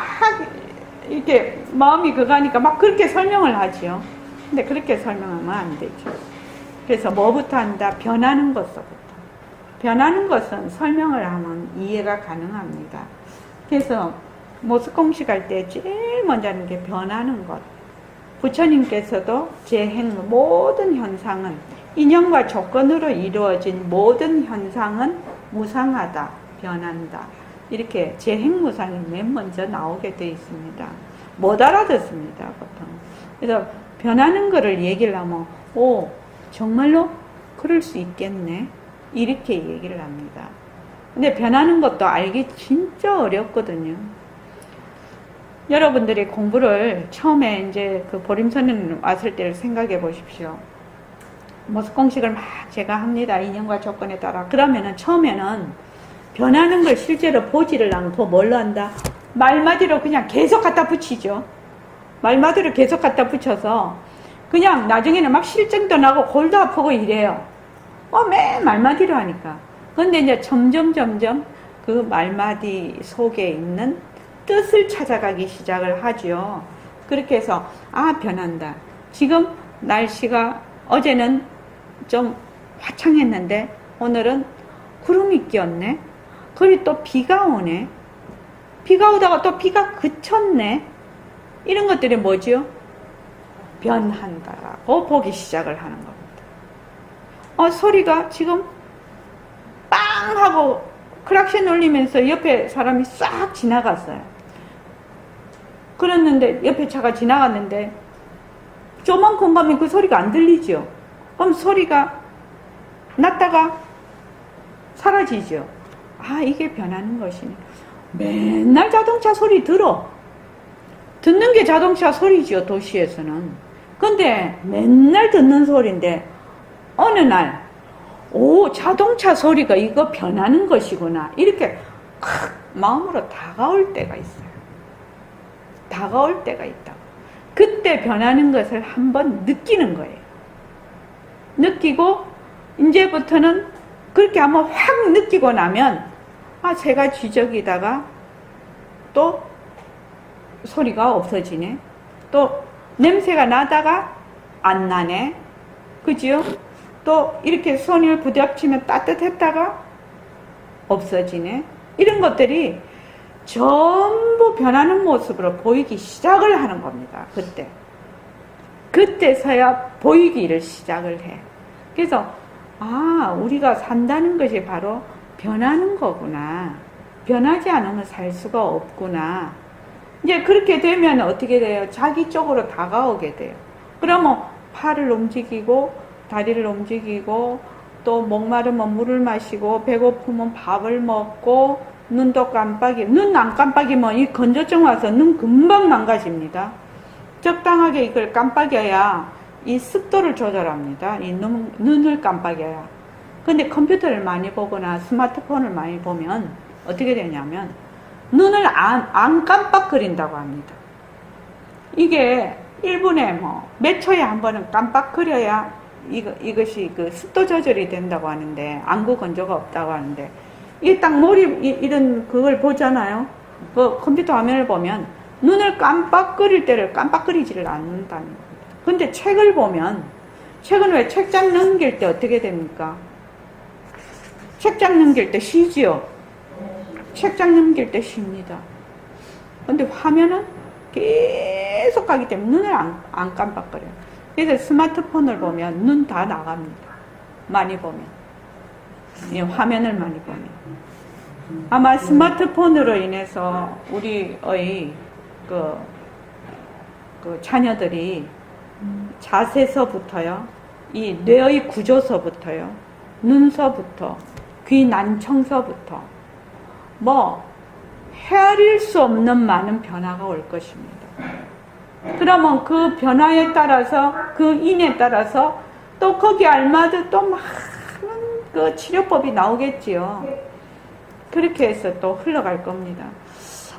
S1: 이렇게 마음이 그거 하니까 막 그렇게 설명을 하지요. 근데 그렇게 설명하면 안 되죠. 그래서 뭐부터 한다? 변하는 것서부터. 변하는 것은 설명을 하면 이해가 가능합니다. 그래서 모습공식 할 때 제일 먼저 하는 게 변하는 것. 부처님께서도 제행 모든 현상은 인연과 조건으로 이루어진 모든 현상은 무상하다, 변한다. 이렇게 제행무상이 맨 먼저 나오게 되어 있습니다. 못 알아듣습니다, 보통. 그래서 변하는 거를 얘기를 하면, 오, 정말로 그럴 수 있겠네. 이렇게 얘기를 합니다. 근데 변하는 것도 알기 진짜 어렵거든요. 여러분들이 공부를 처음에 이제 그 보림선언 왔을 때를 생각해 보십시오. 모습공식을 막 제가 합니다. 인연과 조건에 따라. 그러면은 처음에는 변하는 걸 실제로 보지를 않고 뭘로 한다? 말마디로 그냥 계속 갖다 붙이죠. 말마디로 계속 갖다 붙여서 그냥 나중에는 막 실증도 나고 골도 아프고 이래요. 맨 말마디로 하니까. 근데 이제 점점 그 말마디 속에 있는 뜻을 찾아가기 시작을 하죠. 그렇게 해서 변한다. 지금 날씨가 어제는 좀 화창했는데 오늘은 구름이 끼었네. 그리고 또 비가 오네. 비가 오다가 또 비가 그쳤네. 이런 것들이 뭐지요? 변한다라고 보기 시작을 하는 겁니다. 소리가 지금 빵 하고 크락션 울리면서 옆에 사람이 싹 지나갔어요. 그랬는데 옆에 차가 지나갔는데 조만큼 가면 그 소리가 안 들리죠. 그럼 소리가 났다가 사라지죠. 이게 변하는 것이네. 맨날 자동차 소리 들어. 듣는 게 자동차 소리죠, 도시에서는. 근데 맨날 듣는 소리인데 어느 날 자동차 소리가 이거 변하는 것이구나. 이렇게 마음으로 다가올 때가 있어요. 다가올 때가 있다. 그때 변하는 것을 한번 느끼는 거예요. 느끼고 이제부터는 그렇게 한번 확 느끼고 나면 제가 쥐적이다가 또 소리가 없어지네. 또 냄새가 나다가 안 나네. 그지요? 또 이렇게 손을 부딪히면 따뜻했다가 없어지네. 이런 것들이 전부 변하는 모습으로 보이기 시작을 하는 겁니다. 그때서야 보이기를 시작을 해. 그래서 우리가 산다는 것이 바로 변하는 거구나. 변하지 않으면 살 수가 없구나. 이제 그렇게 되면 어떻게 돼요? 자기 쪽으로 다가오게 돼요. 그러면 팔을 움직이고 다리를 움직이고 또 목마르면 물을 마시고 배고프면 밥을 먹고 눈도 눈 안 깜빡이면 이 건조증 와서 눈 금방 망가집니다. 적당하게 이걸 깜빡여야 이 습도를 조절합니다. 이 눈을 깜빡여야. 근데 컴퓨터를 많이 보거나 스마트폰을 많이 보면 어떻게 되냐면 눈을 안 깜빡거린다고 합니다. 이게 1분에 몇 초에 한 번은 깜빡거려야 이것이 그 습도 조절이 된다고 하는데, 안구 건조가 없다고 하는데, 이게 딱 이런 그걸 보잖아요. 그 컴퓨터 화면을 보면 눈을 깜빡거릴 때를 깜빡거리지를 않는다는 겁니다. 근데 책을 보면, 책은 왜 책장 넘길 때 어떻게 됩니까? 책장 넘길 때 쉬지요? 책장 넘길 때 쉽니다. 근데 화면은 계속 가기 때문에 눈을 안 깜빡거려요. 그래서 스마트폰을 보면 눈 다 나갑니다. 많이 보면. 이 화면을 많이 보면. 아마 스마트폰으로 인해서 우리의 그 자녀들이 자세서부터요, 이 뇌의 구조서부터요, 눈서부터, 귀 난청서부터 뭐 헤아릴 수 없는 많은 변화가 올 것입니다. 그러면 그 변화에 따라서 그 인에 따라서 또 거기에 알맞은 또 많은 그 치료법이 나오겠지요. 그렇게 해서 또 흘러갈 겁니다.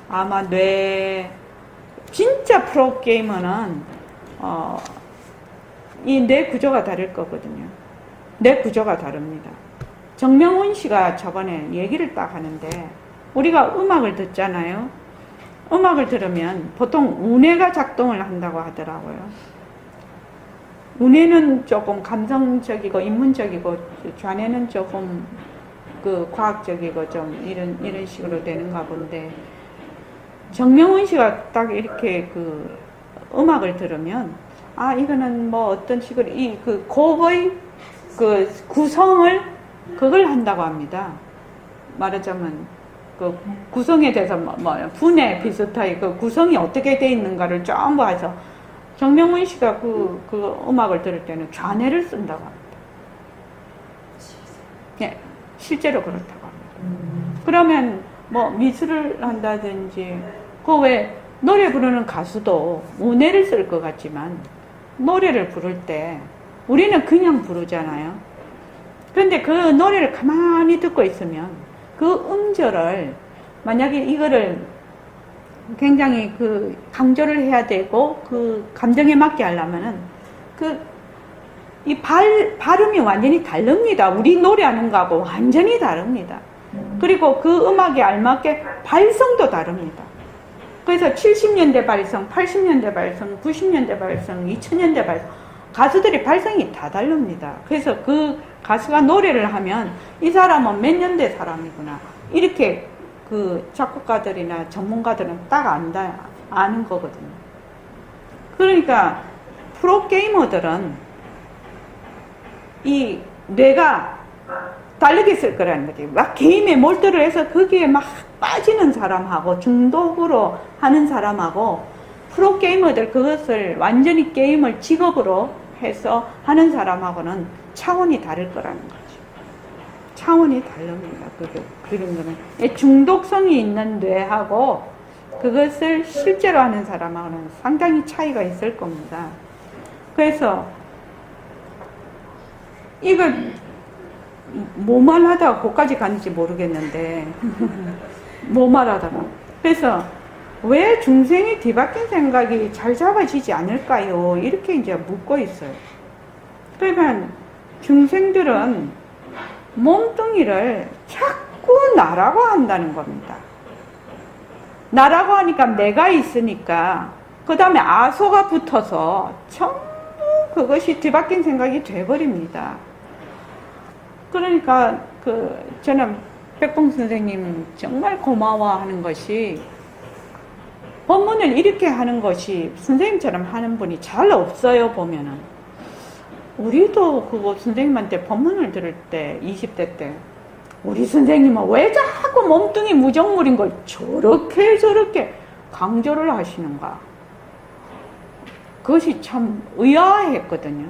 S1: 아마 진짜 프로게이머는 이 뇌 구조가 다를 거거든요. 뇌 구조가 다릅니다. 정명훈 씨가 저번에 얘기를 딱 하는데, 우리가 음악을 듣잖아요. 음악을 들으면 보통 우뇌가 작동을 한다고 하더라고요. 우뇌는 조금 감성적이고 인문적이고, 좌뇌는 조금 그 과학적이고 좀 이런 식으로 되는가 본데, 정명훈 씨가 딱 이렇게 그 음악을 들으면, 아, 이거는 뭐 어떤 식으로 이 그 곡의 그 구성을 그걸 한다고 합니다. 말하자면 그 구성에 대해서 분해 비슷하게 그 구성이 어떻게 돼 있는가를 전부 해서, 정명훈 씨가 그 음악을 들을 때는 좌뇌를 쓴다고 합니다. 예, 실제로 그렇다고 합니다. 그러면 뭐 미술을 한다든지, 그 왜 노래 부르는 가수도 우뇌를 쓸 것 같지만, 노래를 부를 때 우리는 그냥 부르잖아요. 그런데 그 노래를 가만히 듣고 있으면 그 음절을, 만약에 이거를 굉장히 그 강조를 해야 되고 그 감정에 맞게 하려면은 이 발음이 완전히 다릅니다. 우리 노래하는 거하고 완전히 다릅니다. 그리고 그 음악에 알맞게 발성도 다릅니다. 그래서 70년대 발성, 80년대 발성, 90년대 발성, 2000년대 발성, 가수들이 발성이 다 다릅니다. 그래서 그 가수가 노래를 하면 이 사람은 몇 년대 사람이구나, 이렇게 그 작곡가들이나 전문가들은 딱 아는 거거든요. 그러니까 프로게이머들은 이 뇌가 다르게 쓸 거라는 거지. 막 게임에 몰두를 해서 거기에 막 빠지는 사람하고 중독으로 하는 사람하고, 프로게이머들 그것을 완전히 게임을 직업으로 해서 하는 사람하고는 차원이 다를 거라는 거죠. 차원이 다릅니다. 그런 거는. 중독성이 있는 뇌하고 그것을 실제로 하는 사람하고는 상당히 차이가 있을 겁니다. 그래서 이걸 뭐만 하다가 거기까지 갔는지 모르겠는데 뭐만 하다가, 그래서 왜 중생이 뒤바뀐 생각이 잘 잡아지지 않을까요? 이렇게 이제 묻고 있어요. 그러니까 중생들은 몸뚱이를 자꾸 나라고 한다는 겁니다. 나라고 하니까 내가 있으니까 그 다음에 아소가 붙어서 전부 그것이 뒤바뀐 생각이 돼버립니다. 그러니까 저는 백봉 선생님 정말 고마워하는 것이, 법문을 이렇게 하는 것이 선생님처럼 하는 분이 잘 없어요. 보면은 우리도 그거 선생님한테 법문을 들을 때 20대 때 우리 선생님은 왜 자꾸 몸뚱이 무정물인 걸 저렇게 강조를 하시는가, 그것이 참 의아했거든요.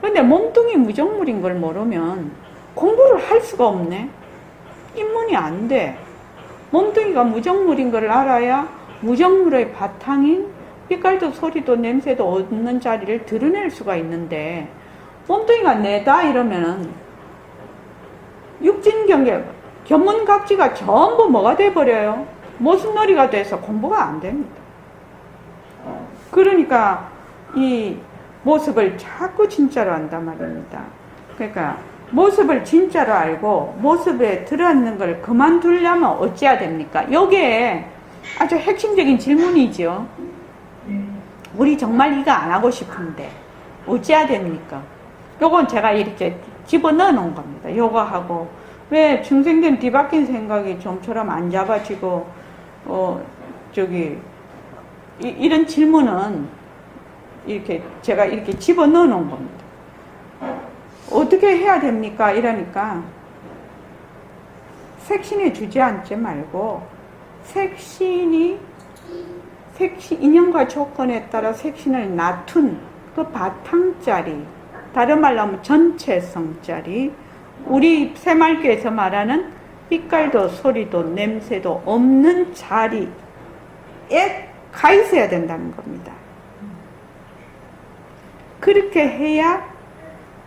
S1: 그런데 몸뚱이 무정물인 걸 모르면 공부를 할 수가 없네. 입문이 안 돼. 몸뚱이가 무정물인 걸 알아야 무정물의 바탕인 빛깔도 소리도 냄새도 없는 자리를 드러낼 수가 있는데, 몸뚱이가 내다 이러면은 육진경계 견문각지가 전부 뭐가 돼버려요? 모순놀이가 돼서 공부가 안 됩니다. 그러니까 이 모습을 자꾸 진짜로 한단 말입니다. 그러니까 모습을 진짜로 알고 모습에 들어있는 걸 그만두려면 어찌해야 됩니까? 여기에 아주 핵심적인 질문이죠. 우리 정말 이거 안 하고 싶은데 어찌해야 됩니까? 요건 제가 이렇게 집어넣어 놓은 겁니다. 요거 하고, 왜 중생된 뒤바뀐 생각이 좀처럼 안 잡아지고 이런 질문은 이렇게 제가 이렇게 집어넣어 놓은 겁니다. 어떻게 해야 됩니까? 이러니까 색신에 주저앉지 말고, 인연과 조건에 따라 색신을 낮춘 그 바탕짜리, 다른 말로 하면 전체성짜리, 우리 새말교에서 말하는 빛깔도 소리도 냄새도 없는 자리에 가 있어야 된다는 겁니다. 그렇게 해야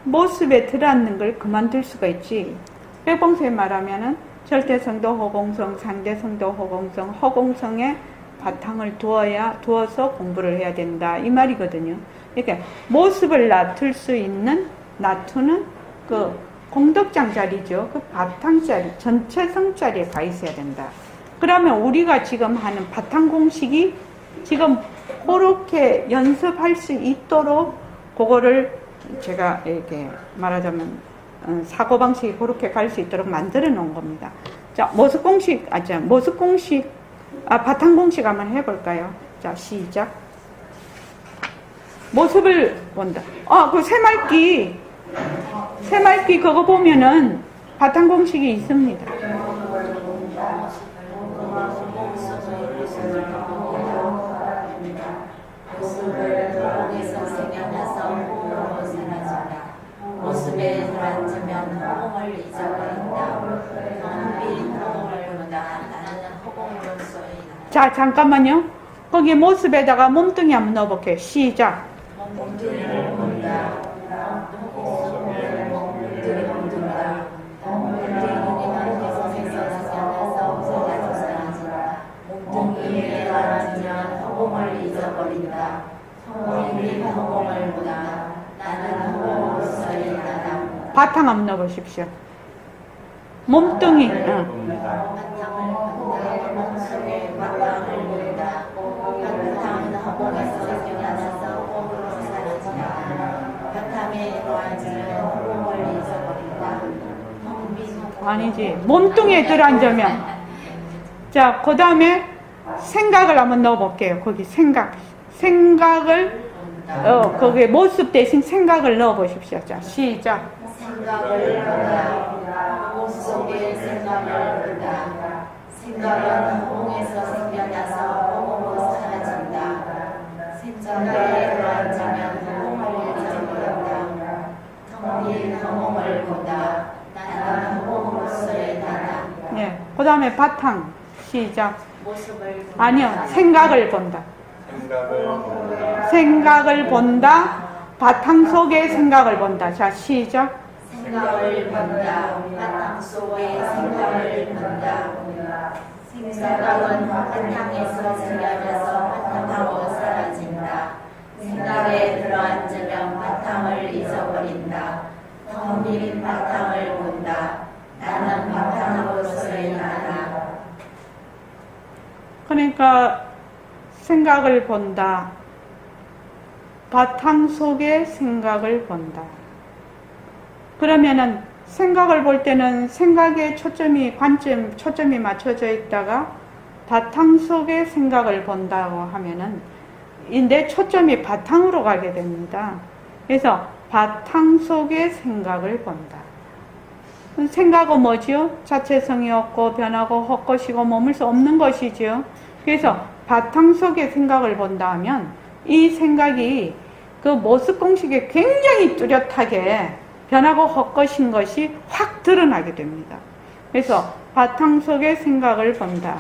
S1: 모습에 들어앉는 걸 그만둘 수가 있지. 백봉수에 말하면은 절대성도 허공성, 상대성도 허공성, 허공성에 바탕을 두어서 공부를 해야 된다. 이 말이거든요. 그러니까 모습을 낮출 수 있는 낮추는 그 공덕장 자리죠. 그 바탕 자리, 전체성 자리에 가 있어야 된다. 그러면 우리가 지금 하는 바탕 공식이 지금 그렇게 연습할 수 있도록 그거를 제가 이렇게 말하자면 사고방식이 그렇게 갈 수 있도록 만들어 놓은 겁니다. 자, 모습 공식, 바탕 공식 한번 해볼까요? 자, 시작. 모습을 본다. 그 새말기 그거 보면은 바탕 공식이 있습니다.
S3: 모습에 들어앉으면 허공을 잊어버린다. 텅빈 허공을 본다. 나는 허공으로서이다.
S1: 자, 잠깐만요. 거기 모습에다가 몸뚱이 한번 넣어볼게요. 시작.
S3: 몸뚱이를 본다. 몸뚱이를 본다. 몸뚱이가 생겨나서 사라진다. 몸뚱이에 들어앉으면 허공을 잊어버린다. 텅빈 허공을 보다. 나는 허공으로서이다.
S1: 바탕 한번 넣어보십시오. 몸뚱이.
S3: 바탕을 본다. 몸속에 바탕을 본다. 바탕은 허공에서 생겨나서 허공으로 사라진다. 바탕에 들어앉으면 허공을 잊어버린다. 텅빈 허공.
S1: 아니지. 몸뚱이에 들어앉으면. 자, 그 다음에 생각을 한번 넣어볼게요. 거기 생각을, 거기에 모습 대신 생각을 넣어보십시오. 자, 시작.
S3: 생각을 본다. 몸속에 생각을 본다. 생각은 허공에서 생겨나서 허공으로 사라진다. 생각에 들어앉으면 허공을 잊어버린다. 텅빈 허공을 본다. 나는 허공으로서의 나다.
S1: 예. 그 다음에 바탕. 시작.
S3: 모습을 본다.
S1: 아니요. 생각을 본다. 생각을 본다. 바탕 속에 생각을 본다. 자, 시작.
S3: 생각을 본다. 바탕 속에 생각을 본다. 생각은 바탕에서 생겨나서 바탕으로 사라진다. 생각에 들어앉으면 바탕을 잊어버린다. 텅빈 바탕을 본다. 나는 바탕으로서의 나다.
S1: 그러니까 생각을 본다. 바탕 속에 생각을 본다. 그러면은 생각을 볼 때는 생각에 초점이 맞춰져 있다가 바탕 속에 생각을 본다고 하면은 내 초점이 바탕으로 가게 됩니다. 그래서 바탕 속에 생각을 본다. 생각은 뭐지요? 자체성이 없고 변하고 헛것이고 머물 수 없는 것이지요. 그래서 바탕 속에 생각을 본다 하면 이 생각이 그 모습 공식에 굉장히 뚜렷하게 변하고 헛것인 것이 확 드러나게 됩니다. 그래서 바탕 속에 생각을 본다.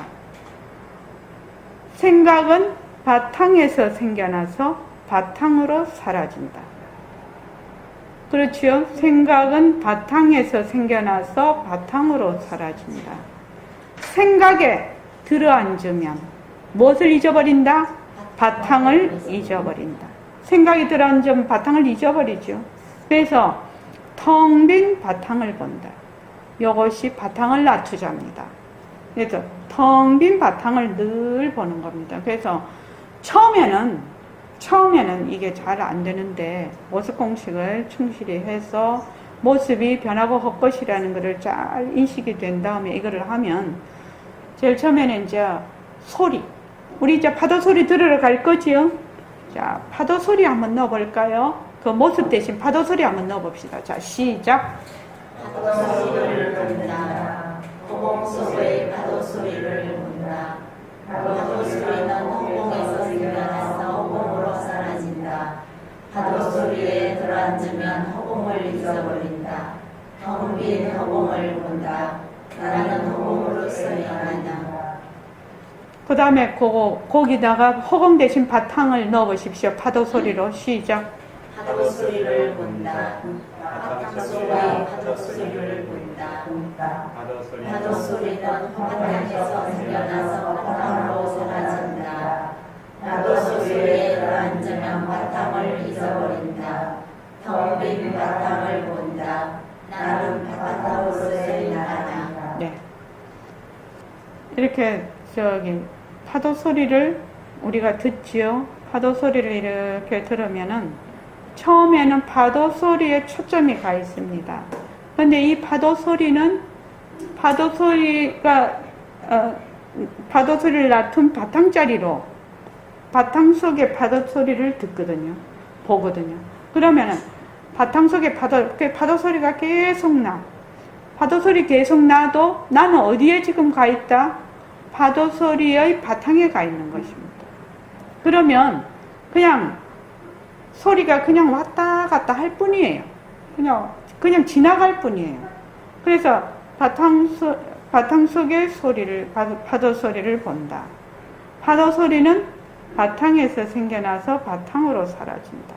S1: 생각은 바탕에서 생겨나서 바탕으로 사라진다. 그렇지요? 생각은 바탕에서 생겨나서 바탕으로 사라진다. 생각에 들어앉으면 무엇을 잊어버린다? 바탕을 잊어버린다. 생각이 들어앉으면 바탕을 잊어버리죠. 그래서 텅 빈 바탕을 본다. 이것이 바탕을 낮추자입니다. 그래서 텅 빈 바탕을 늘 보는 겁니다. 그래서 처음에는 이게 잘 안 되는데 모습 공식을 충실히 해서 모습이 변하고 헛것이라는 것을 잘 인식이 된 다음에 이거를 하면 제일 처음에는 이제 소리. 우리 이제 파도 소리 들으러 갈 거지요? 자, 파도 소리 한번 넣어볼까요? 그 모습 대신 파도 소리 한번 넣어봅시다. 자, 시작.
S3: 파도 소리를 본다. 허공 속의 파도 소리를 본다. 파도 소리는 허공에서 생겨나서 허공으로 사라진다. 파도 소리에 들어앉으면 허공을 잊어버린다. 텅 빈 허공을 본다. 나는 호공으로서 일하나.
S1: 그 다음에 거기다가 허공 대신 바탕을 넣어보십시오. 파도 소리로 시작.
S3: 파도 소리를 본다. 바탕 속의 파도 소리를 본다. 파도 소리는 바탕에서 생겨나서 바탕으로 사라진다. 파도 소리에 앉으면 바탕을 잊어버린다. 텅 빈 바탕을 본다. 나는 바탕으로서의 나라다.
S1: 네. 이렇게 파도 소리를 우리가 듣지요. 파도 소리를 이렇게 들으면은 처음에는 파도 소리에 초점이 가 있습니다. 근데 이 파도 소리는 파도 소리를 놔둔 바탕자리로 바탕 속의 파도 소리를 듣거든요. 보거든요. 그러면은 바탕 속에 파도 소리가 계속 나. 파도 소리 계속 나도 나는 어디에 지금 가 있다? 파도 소리의 바탕에 가 있는 것입니다. 그러면 그냥 소리가 그냥 왔다 갔다 할 뿐이에요. 그냥 지나갈 뿐이에요. 그래서 바탕 속의 파도 소리를 본다. 파도 소리는 바탕에서 생겨나서 바탕으로 사라진다.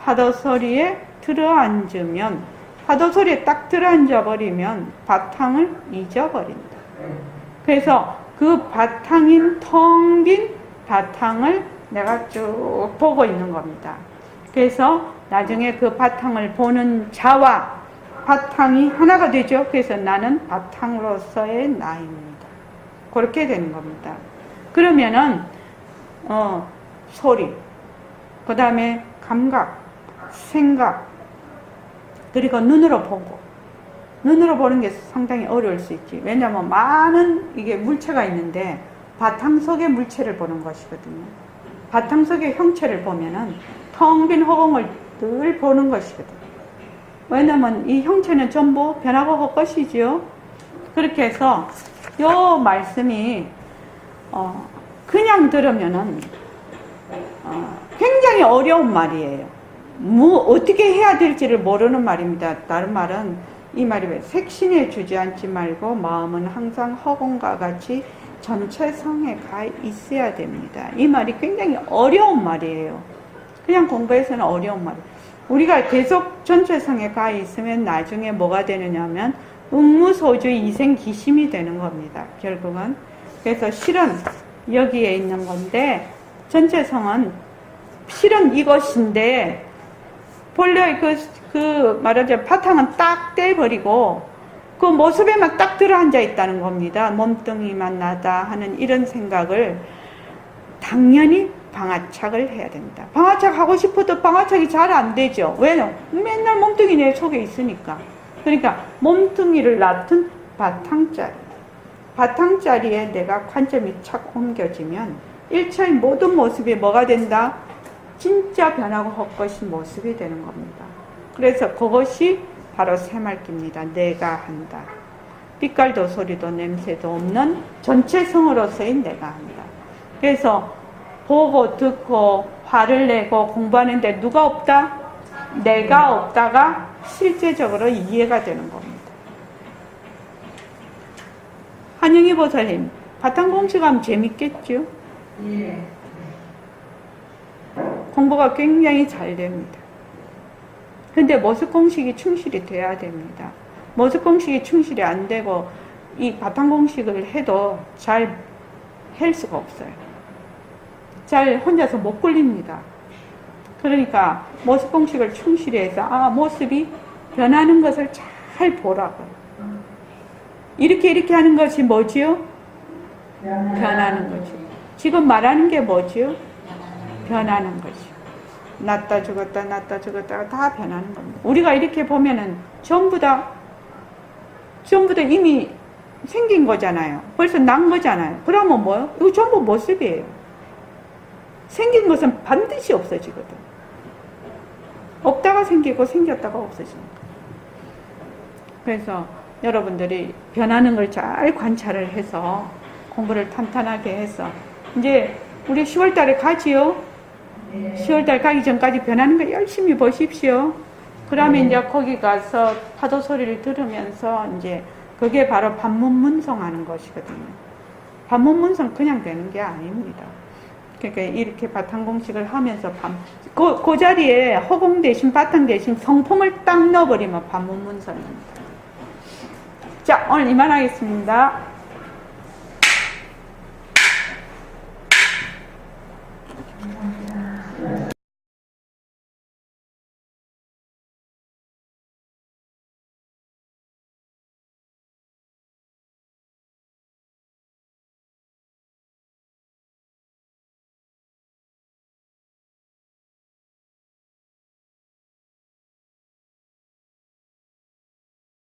S1: 파도 소리에 들어앉으면, 파도 소리에 딱 들어앉아 버리면 바탕을 잊어버린다. 그래서 그 바탕인 텅 빈 바탕을 내가 쭉 보고 있는 겁니다. 그래서 나중에 그 바탕을 보는 자와 바탕이 하나가 되죠. 그래서 나는 바탕으로서의 나입니다. 그렇게 되는 겁니다. 그러면은 소리, 그 다음에 감각, 생각, 그리고 눈으로 보고, 눈으로 보는 게 상당히 어려울 수 있지. 왜냐하면 많은 이게 물체가 있는데 바탕 속의 물체를 보는 것이거든요. 바탕 속의 형체를 보면은 텅 빈 허공을 늘 보는 것이거든요. 왜냐하면 이 형체는 전부 변하고 헛것이지요. 그렇게 해서 요 말씀이 그냥 들으면은 굉장히 어려운 말이에요. 어떻게 해야 될지를 모르는 말입니다. 다른 말은 이 말이 왜 색신에 주저앉지 말고 마음은 항상 허공과 같이 전체성에 가 있어야 됩니다. 이 말이 굉장히 어려운 말이에요. 그냥 공부해서는 어려운 말이에요. 우리가 계속 전체성에 가 있으면 나중에 뭐가 되느냐면 응무소주 이생기심이 되는 겁니다. 결국은. 그래서 실은 여기에 있는 건데 전체성은 실은 이것인데 본래 말하자면 바탕은 딱 떼버리고 그 모습에만 딱 들어앉아 있다는 겁니다. 몸뚱이만 나다 하는 이런 생각을 당연히 방아착을 해야 됩니다. 방아착 하고 싶어도 방아착이 잘 안 되죠. 왜요? 맨날 몸뚱이 내 속에 있으니까. 그러니까 몸뚱이를 놔둔 바탕자리에 내가 관점이 착 옮겨지면 일체의 모든 모습이 뭐가 된다? 진짜 변하고 헛것인 모습이 되는 겁니다. 그래서 그것이 바로 새말기입니다. 내가 한다. 빛깔도 소리도 냄새도 없는 전체성으로서의 내가 한다. 그래서 보고 듣고 화를 내고 공부하는데 누가 없다? 내가 없다가 실제적으로 이해가 되는 겁니다. 한영희 보살님, 바탕공식하면 재밌겠죠?
S2: 예.
S1: 공부가 굉장히 잘 됩니다. 근데 모습공식이 충실이 돼야 됩니다. 모습공식이 충실이 안 되고 이 바탕공식을 해도 잘 할 수가 없어요. 잘 혼자서 못 굴립니다. 그러니까 모습공식을 충실히 해서 모습이 변하는 것을 잘 보라고요. 이렇게 하는 것이 뭐지요? 변하는 거죠. 지금 말하는 게 뭐지요? 변하는 거죠. 났다 죽었다가 다 변하는 겁니다. 우리가 이렇게 보면은 전부 다 이미 생긴 거잖아요. 벌써 난 거잖아요. 그러면 뭐요? 이거 전부 모습이에요. 생긴 것은 반드시 없어지거든. 없다가 생기고 생겼다가 없어집니다. 그래서 여러분들이 변하는 걸 잘 관찰을 해서 공부를 탄탄하게 해서 이제 우리 10월 달에 가지요. 10월 달 가기 전까지 변하는 걸 열심히 보십시오. 그러면 이제 거기 가서 파도 소리를 들으면서 이제 그게 바로 반문문성하는 것이거든요. 반문문성 그냥 되는 게 아닙니다. 그러니까 이렇게 바탕공식을 하면서 그 자리에 허공 대신 바탕 대신 성품을 딱 넣어버리면 반문문성입니다. 자, 오늘 이만하겠습니다.